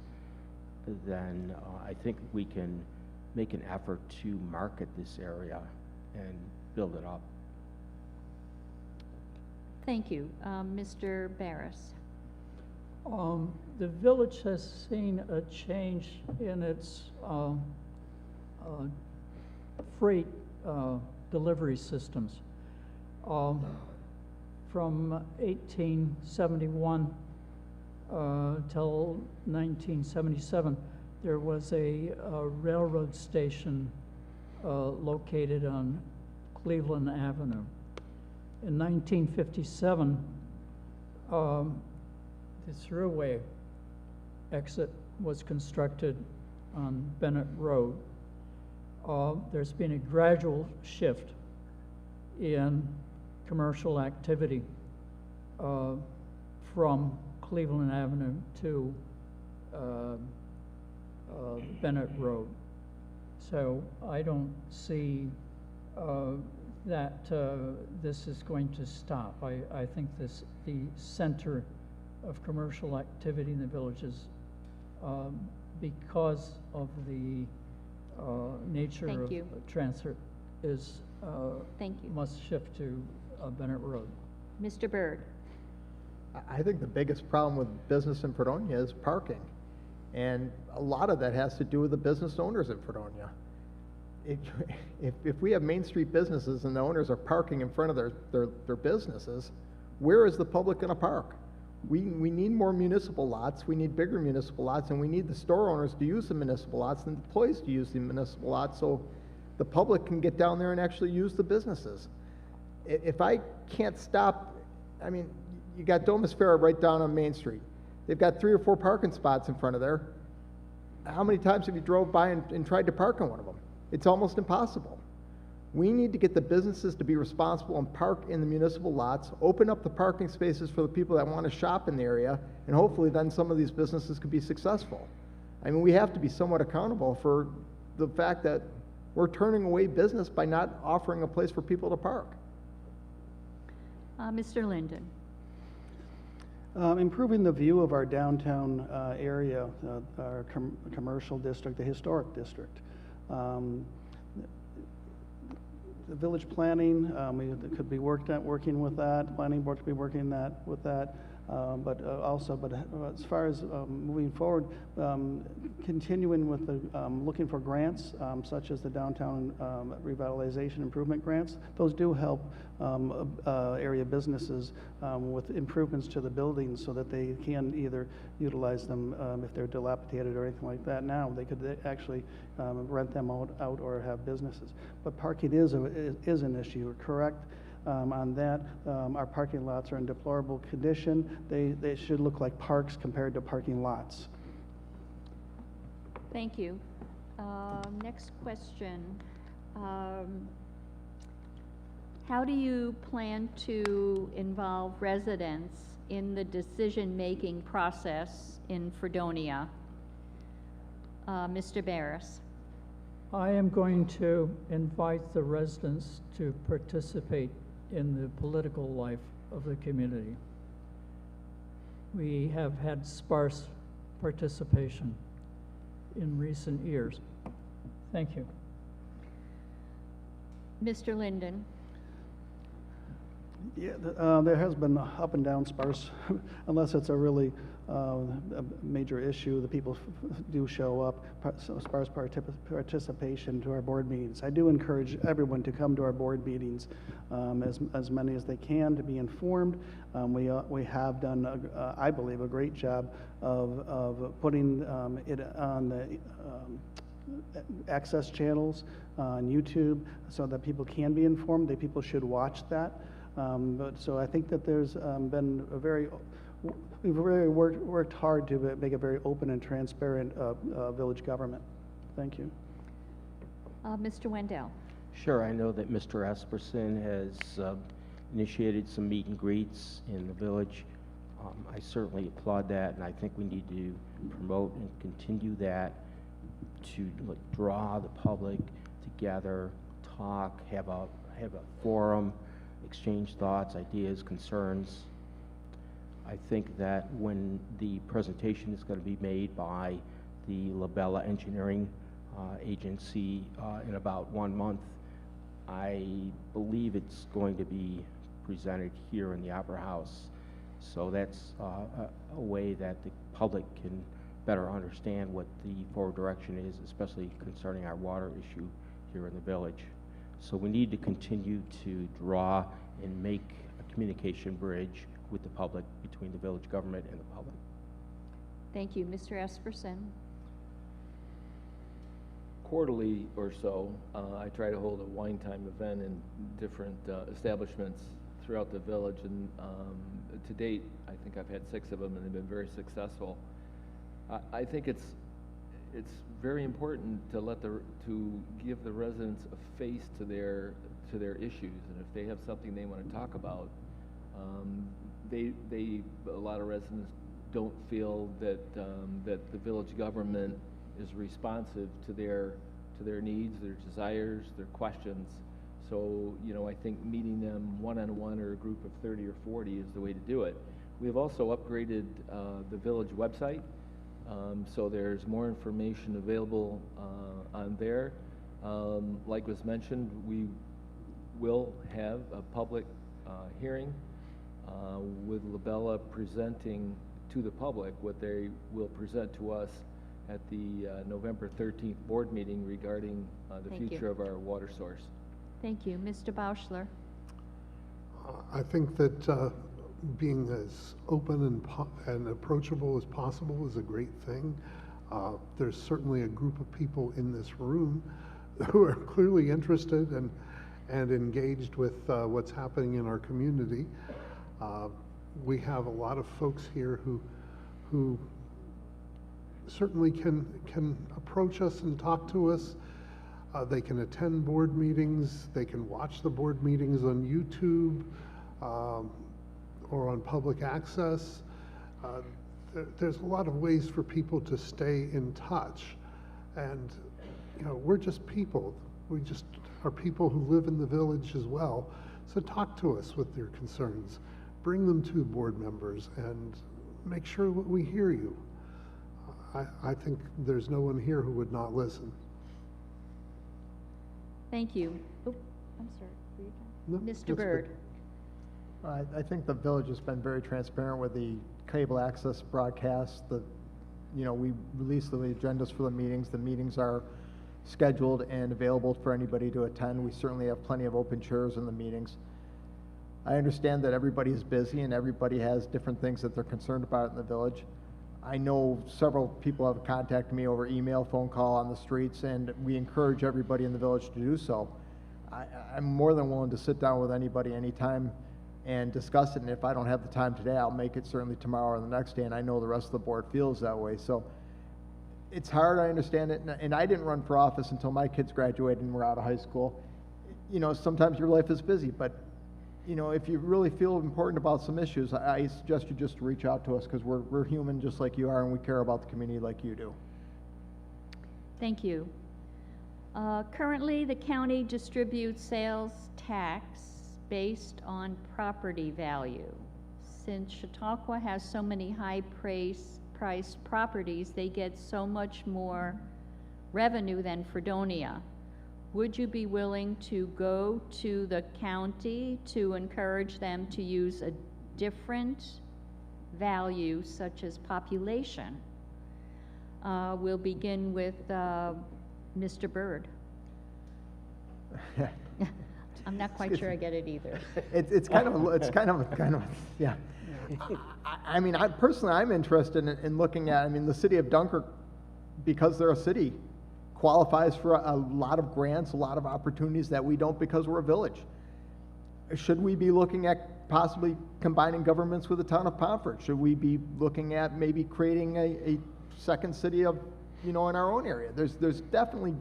D: then I think we can make an effort to market this area and build it up.
A: Thank you. Mr. Barrus.
G: The village has seen a change in its freight delivery systems. From 1871 till 1977, there was a railroad station located on Cleveland Avenue. In 1957, the thruway exit was constructed on Bennett Road. There's been a gradual shift in commercial activity from Cleveland Avenue to Bennett Road. So I don't see that this is going to stop. I think the center of commercial activity in the village is, because of the nature
A: Thank
G: of
A: you.
G: transit, is
A: Thank you.
G: must shift to Bennett Road.
A: Mr. Byrd.
B: I think the biggest problem with business in Fredonia is parking. And a lot of that has to do with the business owners in Fredonia. If we have Main Street businesses and the owners are parking in front of their businesses, where is the public going to park? We need more municipal lots, we need bigger municipal lots, and we need the store owners to use the municipal lots and the employees to use the municipal lots so the public can get down there and actually use the businesses. If I can't stop, I mean, you got Domus Fair right down on Main Street. They've got 3 or 4 parking spots in front of there. How many times have you drove by and tried to park on one of them? It's almost impossible. We need to get the businesses to be responsible and park in the municipal lots, open up the parking spaces for the people that want to shop in the area, and hopefully then some of these businesses could be successful. I mean, we have to be somewhat accountable for the fact that we're turning away business by not offering a place for people to park.
A: Mr. Lynden.
E: Improving the view of our downtown area, our commercial district, the historic district. The village planning, we could be working with that. Planning board could be working with that. But as far as moving forward, continuing with the looking for grants such as the downtown revitalization improvement grants. Those do help area businesses with improvements to the buildings so that they can either utilize them if they're dilapidated or anything like that. Now they could actually rent them out or have businesses. But parking is an issue. You're correct. On that, our parking lots are in deplorable condition. They should look like parks compared to parking lots.
A: Thank you. Next question. How do you plan to involve residents in the decision-making process in Fredonia? Mr. Barrus.
G: I am going to invite the residents to participate in the political life of the community. We have had sparse participation in recent years. Thank you.
A: Mr. Lynden.
E: Yeah, there has been up and down sparse, unless it's a really a major issue. The people do show up, sparse participation to our board meetings. I do encourage everyone to come to our board meetings, as many as they can, to be informed. We have done, I believe, a great job of putting it on the access channels on YouTube so that people can be informed. That people should watch that. So I think that there's been we've really worked hard to make a very open and transparent village government. Thank you.
A: Mr. Wandel.
D: Sure, I know that Mr. Espersen has initiated some meet and greets in the village. I certainly applaud that, and I think we need to promote and continue that to draw the public together, talk, have a forum, exchange thoughts, ideas, concerns. I think that when the presentation is going to be made by the Labella Engineering Agency in about 1 month, I believe it's going to be presented here in the Opera House. So that's a way that the public can better understand what the forward direction is, especially concerning our water issue here in the village. So we need to continue to draw and make a communication bridge with the public, between the village government and the public.
A: Thank you. Mr. Espersen.
C: Quarterly or so, I try to hold a wine time event in different establishments throughout the village, and to date, I think I've had 6 of them, and they've been very successful. I think it's very important to give the residents a face to their issues, and if they have something they want to talk about, a lot of residents don't feel that the village government is responsive to their needs, their desires, their questions. So, I think meeting them one-on-one or a group of 30 or 40 is the way to do it. We have also upgraded the village website, so there's more information available on there. Like was mentioned, we will have a public hearing with Labella presenting to the public what they will present to us at the November 13th board meeting regarding the
A: Thank
C: future
A: you.
C: of our water source.
A: Thank you. Mr. Brauchler.
F: I think that being as open and approachable as possible is a great thing. There's certainly a group of people in this room who are clearly interested and engaged with what's happening in our community. We have a lot of folks here who certainly can approach us and talk to us They can attend board meetings, they can watch the board meetings on YouTube or on public access. There's a lot of ways for people to stay in touch. And, you know, we're just people. We just are people who live in the village as well. So talk to us with your concerns. Bring them to board members and make sure that we hear you. I think there's no one here who would not listen.
A: Thank you. Oh, I'm sorry. Were you
F: No,
A: done?
F: that's
A: Mr.
F: good.
A: Byrd.
B: I think the village has been very transparent with the cable access broadcast. We release the agendas for the meetings. The meetings are scheduled and available for anybody to attend. We certainly have plenty of open chairs in the meetings. I understand that everybody is busy and everybody has different things that they're concerned about in the village. I know several people have contacted me over email, phone call, on the streets, and we encourage everybody in the village to do so. I'm more than willing to sit down with anybody anytime and discuss it, and if I don't have the time today, I'll make it certainly tomorrow or the next day, and I know the rest of the board feels that way. So it's hard, I understand it, and I didn't run for office until my kids graduated and were out of high school. You know, sometimes your life is busy, but if you really feel important about some issues, I suggest you just reach out to us, because we're human just like you are, and we care about the community like you do.
A: Thank you. Currently, the county distributes sales tax based on property value. Since Chautauqua has so many high-priced properties, they get so much more revenue than Fredonia. Would you be willing to go to the county to encourage them to use a different value, such as population? We'll begin with Mr. Byrd. I'm not quite sure I get it either.
B: It's kind of, yeah. I mean, personally, I'm interested in looking at, the city of Dunkirk, because they're a city, qualifies for a lot of grants, a lot of opportunities that we don't because we're a village. Should we be looking at possibly combining governments with the town of Pomfret? Should we be looking at maybe creating a second city of, in our own area? There's definitely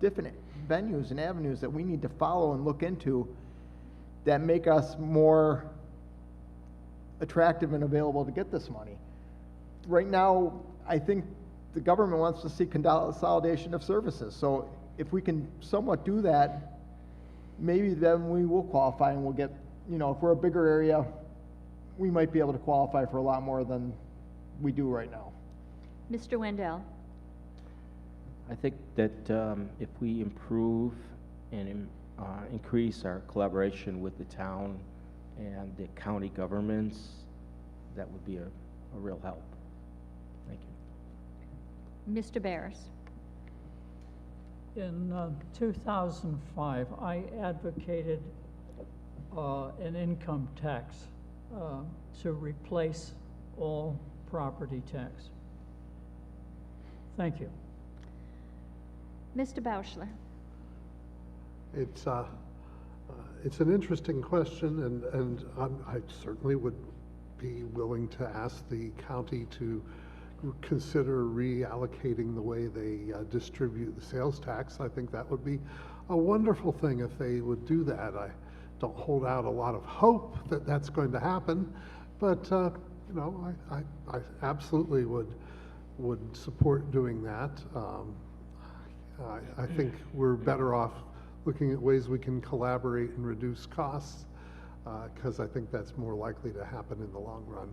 B: different venues and avenues that we need to follow and look into that make us more attractive and available to get this money. Right now, I think the government wants to see consolidation of services. So if we can somewhat do that, maybe then we will qualify and we'll get, if we're a bigger area, we might be able to qualify for a lot more than we do right now.
A: Mr. Wandel.
D: I think that if we improve and increase our collaboration with the town and the county governments, that would be a real help. Thank you.
A: Mr. Barrus.
G: In 2005, I advocated an income tax to replace all property tax. Thank you.
A: Mr. Brauchler.
F: It's an interesting question, and I certainly would be willing to ask the county to consider reallocating the way they distribute the sales tax. I think that would be a wonderful thing if they would do that. I don't hold out a lot of hope that that's going to happen, but I absolutely would support doing that. I think we're better off looking at ways we can collaborate and reduce costs, because I think that's more likely to happen in the long run.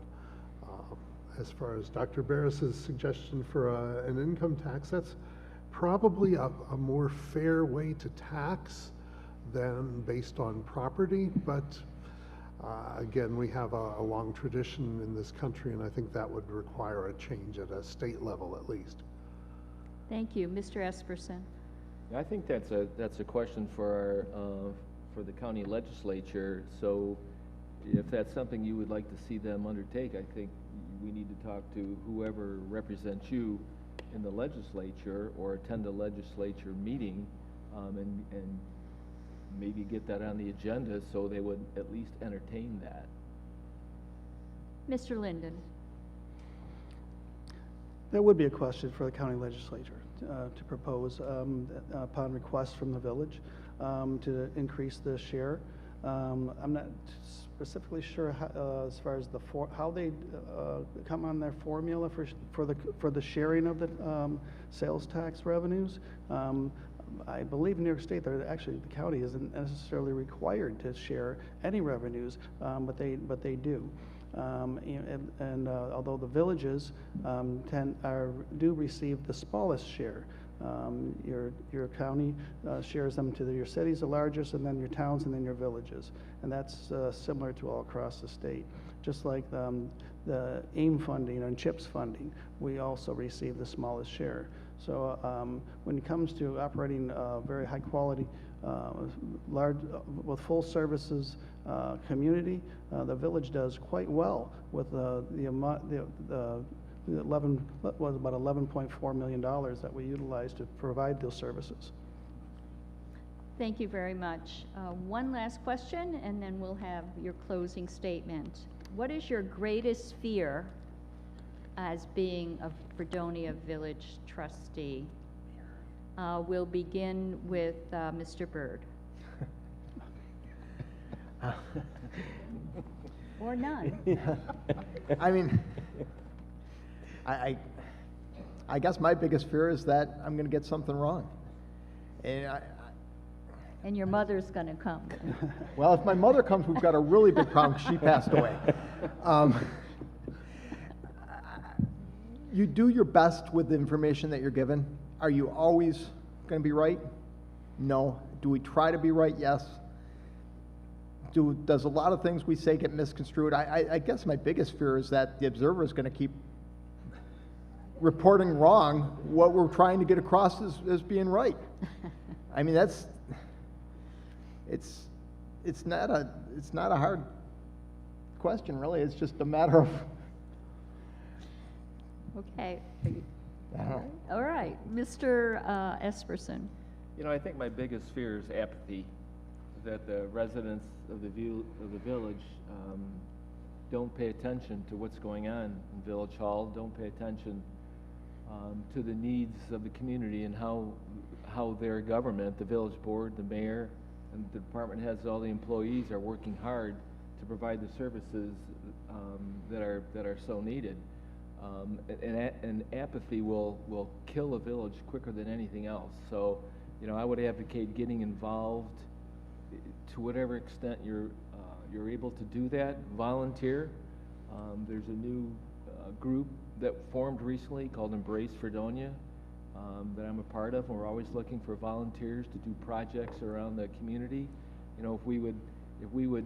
F: As far as Dr. Barrus's suggestion for an income tax, that's probably a more fair way to tax than based on property, but again, we have a long tradition in this country, and I think that would require a change at a state level at least.
A: Thank you. Mr. Espersen.
C: I think that's a question for the county legislature. So if that's something you would like to see them undertake, I think we need to talk to whoever represents you in the legislature or attend a legislature meeting and maybe get that on the agenda so they would at least entertain that.
A: Mr. Lynden.
E: That would be a question for the county legislature to propose upon request from the village to increase the share. I'm not specifically sure how, as far as how they come on their formula for the sharing of the sales tax revenues. I believe in New York State, actually the county isn't necessarily required to share any revenues, but they do. Although the villages do receive the smallest share. Your county shares them to your cities, the largest, and then your towns, and then your villages. And that's similar to all across the state. Just like the AIM funding and CHIPS funding, we also receive the smallest share. So when it comes to operating very high quality, large, with full services community, the village does quite well with the about $11.4 million that we utilize to provide those services.
A: Thank you very much. One last question, and then we'll have your closing statement. What is your greatest fear as being a Fredonia Village trustee? We'll begin with Mr. Byrd. Or none.
B: I mean, I guess my biggest fear is that I'm going to get something wrong.
A: And your mother's going to come.
B: Well, if my mother comes, we've got a really big problem 'cause she passed away. You do your best with the information that you're given. Are you always going to be right? No. Do we try to be right? Yes. Does a lot of things we say get misconstrued? I guess my biggest fear is that the Observer is going to keep reporting wrong what we're trying to get across as being right. I mean, it's not a hard question, really. It's just a matter of.
A: Okay. All right. Mr. Espersen.
C: You know, I think my biggest fear is apathy, that the residents of the village don't pay attention to what's going on in Village Hall, don't pay attention to the needs of the community and how their government, the village board, the mayor, and the department heads, all the employees are working hard to provide the services that are so needed. And apathy will kill a village quicker than anything else. So, you know, I would advocate getting involved to whatever extent you're able to do that. Volunteer. There's a new group that formed recently called Embrace Fredonia that I'm a part of, and we're always looking for volunteers to do projects around the community. You know, if we would,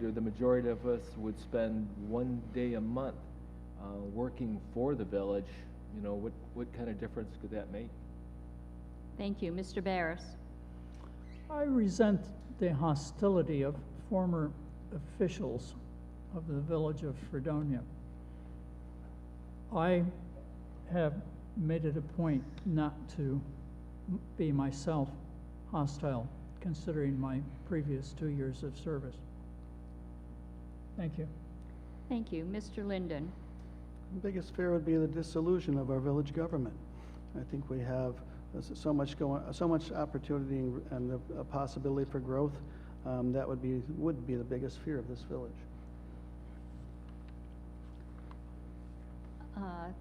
C: or the majority of us would spend one day a month working for the village, you know, what kind of difference could that make?
A: Thank you. Mr. Barrus.
G: I resent the hostility of former officials of the village of Fredonia. I have made it a point not to be myself hostile, considering my previous 2 years of service. Thank you.
A: Thank you. Mr. Lynden.
E: The biggest fear would be the dissolution of our village government. I think we have so much opportunity and a possibility for growth. That would be the biggest fear of this village.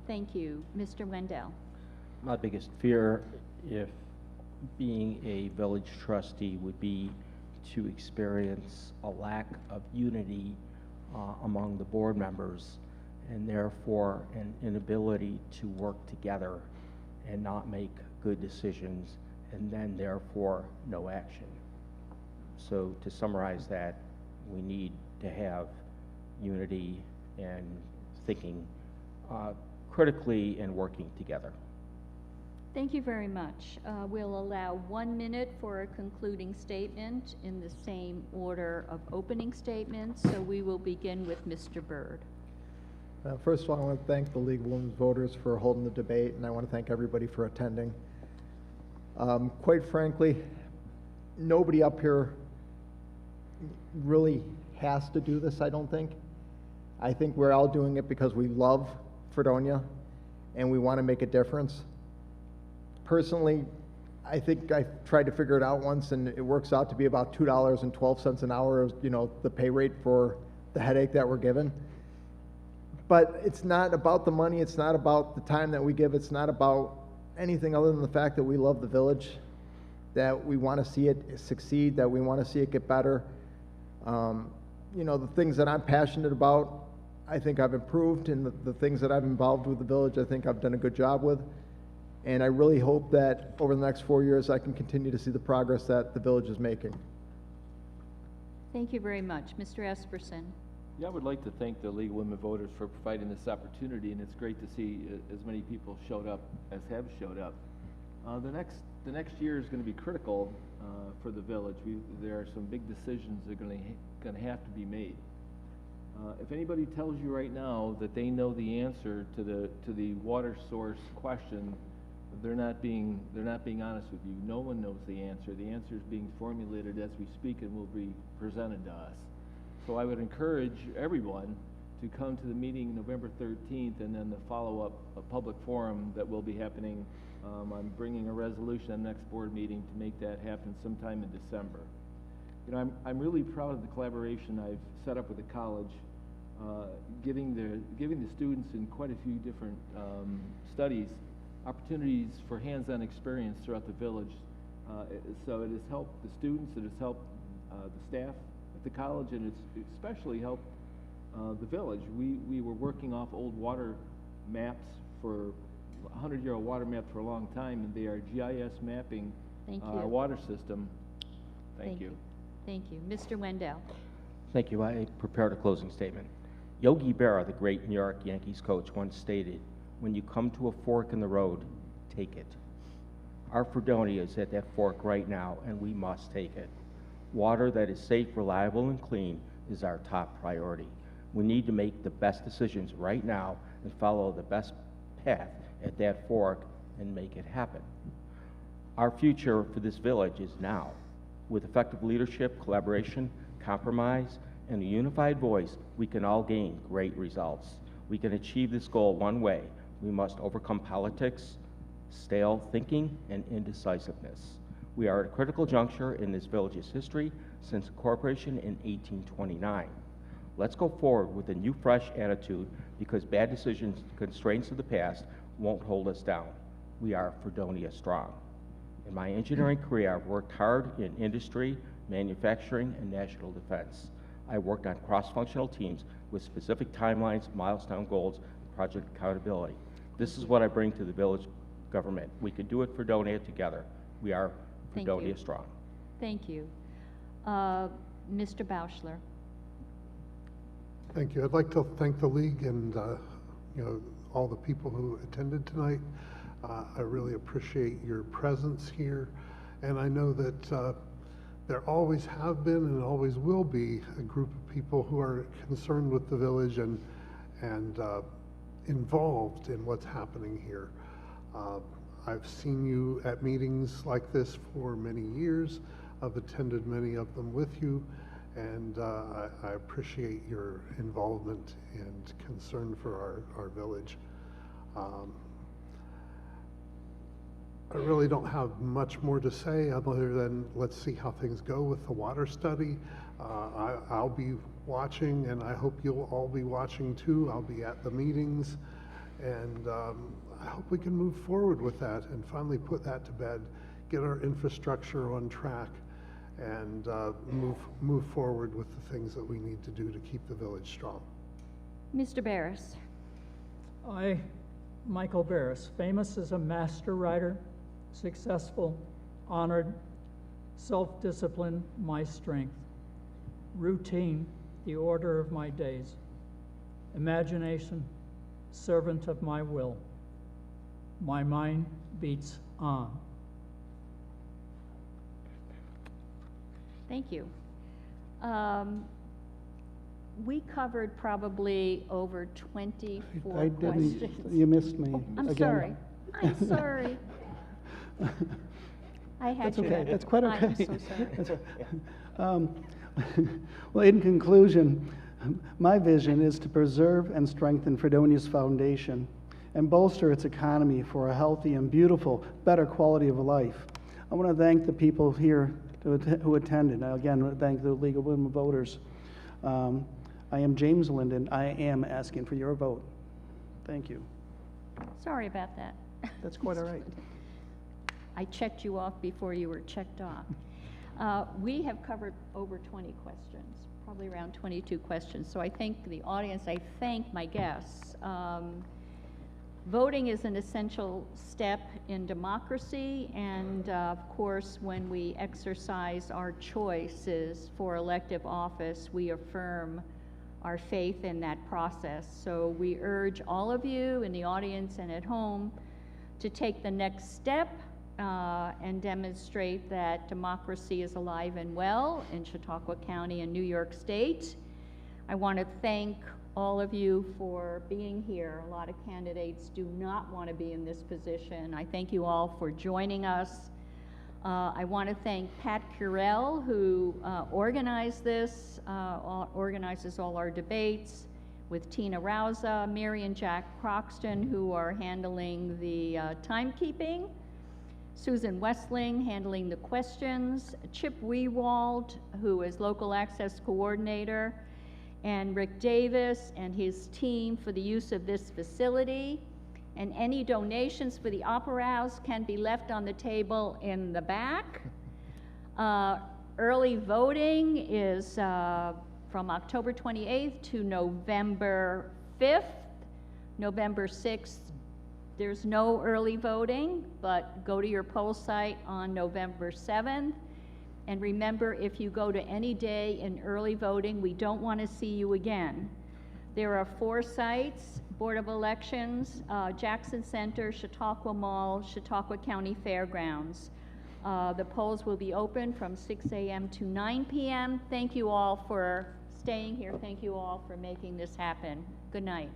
A: Thank you. Mr. Wandel.
D: My biggest fear, if being a village trustee, would be to experience a lack of unity among the board members, and therefore an inability to work together and not make good decisions, and then therefore no action. So to summarize that, we need to have unity and thinking critically and working together.
A: Thank you very much. We'll allow 1 minute for a concluding statement in the same order of opening statements. So we will begin with Mr. Byrd.
B: First of all, I want to thank the League of Women's Voters for holding the debate, and I want to thank everybody for attending. Quite frankly, nobody up here really has to do this, I don't think. I think we're all doing it because we love Fredonia and we want to make a difference. personally, I think I tried to figure it out once, and it works out to be about $2.12 an hour, you know, the pay rate for the headache that we're given. But it's not about the money, it's not about the time that we give, it's not about anything other than the fact that we love the village, that we want to see it succeed, that we want to see it get better. You know, the things that I'm passionate about, I think I've improved, and the things that I've involved with the village, I think I've done a good job with. And I really hope that over the next 4 years, I can continue to see the progress that the village is making.
A: Thank you very much. Mr. Espersen.
C: Yeah, I would like to thank the League of Women Voters for providing this opportunity, and it's great to see as many people showed up as have showed up. The next year is going to be critical for the village. There are some big decisions that are going to have to be made. If anybody tells you right now that they know the answer to the water source question, they're not being honest with you. No one knows the answer. The answer is being formulated as we speak and will be presented to us. So I would encourage everyone to come to the meeting November 13th, and then the follow-up public forum that will be happening. I'm bringing a resolution at the next board meeting to make that happen sometime in December. You know, I'm really proud of the collaboration I've set up with the college, giving the students in quite a few different studies opportunities for hands-on experience throughout the village. So it has helped the students, it has helped the staff at the college, and it's especially helped the village. We were working off old water maps for 100-year-old water maps for a long time, and they are GIS mapping our water system. Thank you.
A: Thank you. Mr. Wandel.
D: Thank you. I prepared a closing statement. Yogi Berra, the great New York Yankees coach, once stated, "When you come to a fork in the road, take it." Our Fredonia is at that fork right now, and we must take it. Water that is safe, reliable, and clean is our top priority. We need to make the best decisions right now and follow the best path at that fork and make it happen. Our future for this village is now. With effective leadership, collaboration, compromise, and a unified voice, we can all gain great results. We can achieve this goal one way. We must overcome politics, stale thinking, and indecisiveness. We are at a critical juncture in this village's history since incorporation in 1829. Let's go forward with a new, fresh attitude, because bad decisions, constraints of the past won't hold us down. We are Fredonia strong. In my engineering career, I've worked hard in industry, manufacturing, and national defense. I worked on cross-functional teams with specific timelines, milestone goals, and project accountability. This is what I bring to the village government. We can do it for Fredonia together. We are Fredonia strong.
A: Thank you. Mr. Brauchler.
F: Thank you. I'd like to thank the league and all the people who attended tonight. I really appreciate your presence here, and I know that there always have been and always will be a group of people who are concerned with the village and involved in what's happening here. I've seen you at meetings like this for many years. I've attended many of them with you, and I appreciate your involvement and concern for our village. I really don't have much more to say other than let's see how things go with the water study. I'll be watching, and I hope you'll all be watching too. I'll be at the meetings, and I hope we can move forward with that and finally put that to bed, get our infrastructure on track, and move forward with the things that we need to do to keep the village strong.
A: Mr. Barrus.
G: I, Michael Barrus, famous as a master writer, successful, honored, self-discipline, my strength, routine, the order of my days, imagination, servant of my will, my mind beats on.
A: Thank you. We covered probably over 24
E: I didn't,
A: questions.
E: you missed me
A: I'm
E: again.
A: sorry. I'm sorry. I had
E: That's
A: you
E: okay.
A: at it.
E: That's quite okay.
A: I'm so sorry.
E: Well, in conclusion, my vision is to preserve and strengthen Fredonia's foundation and bolster its economy for a healthy and beautiful, better quality of life. I want to thank the people here who attended. Again, thank the League of Women Voters. I am James Lynden. I am asking for your vote. Thank you.
A: Sorry about that.
E: That's quite all right.
A: I checked you off before you were checked off. We have covered over 20 questions, probably around 22 questions. So I thank the audience. I thank my guests. Voting is an essential step in democracy, and of course, when we exercise our choices for elective office, we affirm our faith in that process. So we urge all of you in the audience and at home to take the next step and demonstrate that democracy is alive and well in Chautauqua County and New York State. I want to thank all of you for being here. A lot of candidates do not want to be in this position. I thank you all for joining us. I want to thank Pat Curell, who organized this, organizes all our debates, with Tina Rauza, Mary and Jack Croxton, who are handling the timekeeping, Susan Westling handling the questions, Chip Wiewald, who is local access coordinator, and Rick Davis and his team for the use of this facility. And any donations for the Opera House can be left on the table in the back. Early voting is from October 28th to November 5th. November 6th, there's no early voting, but go to your poll site on November 7th. And remember, if you go to any day in early voting, we don't want to see you again. There are 4 sites: Board of Elections, Jackson Center, Chautauqua Mall, Chautauqua County Fairgrounds. The polls will be open from 6 a.m. to 9 p.m. Thank you all for staying here. Thank you all for making this happen. Good night.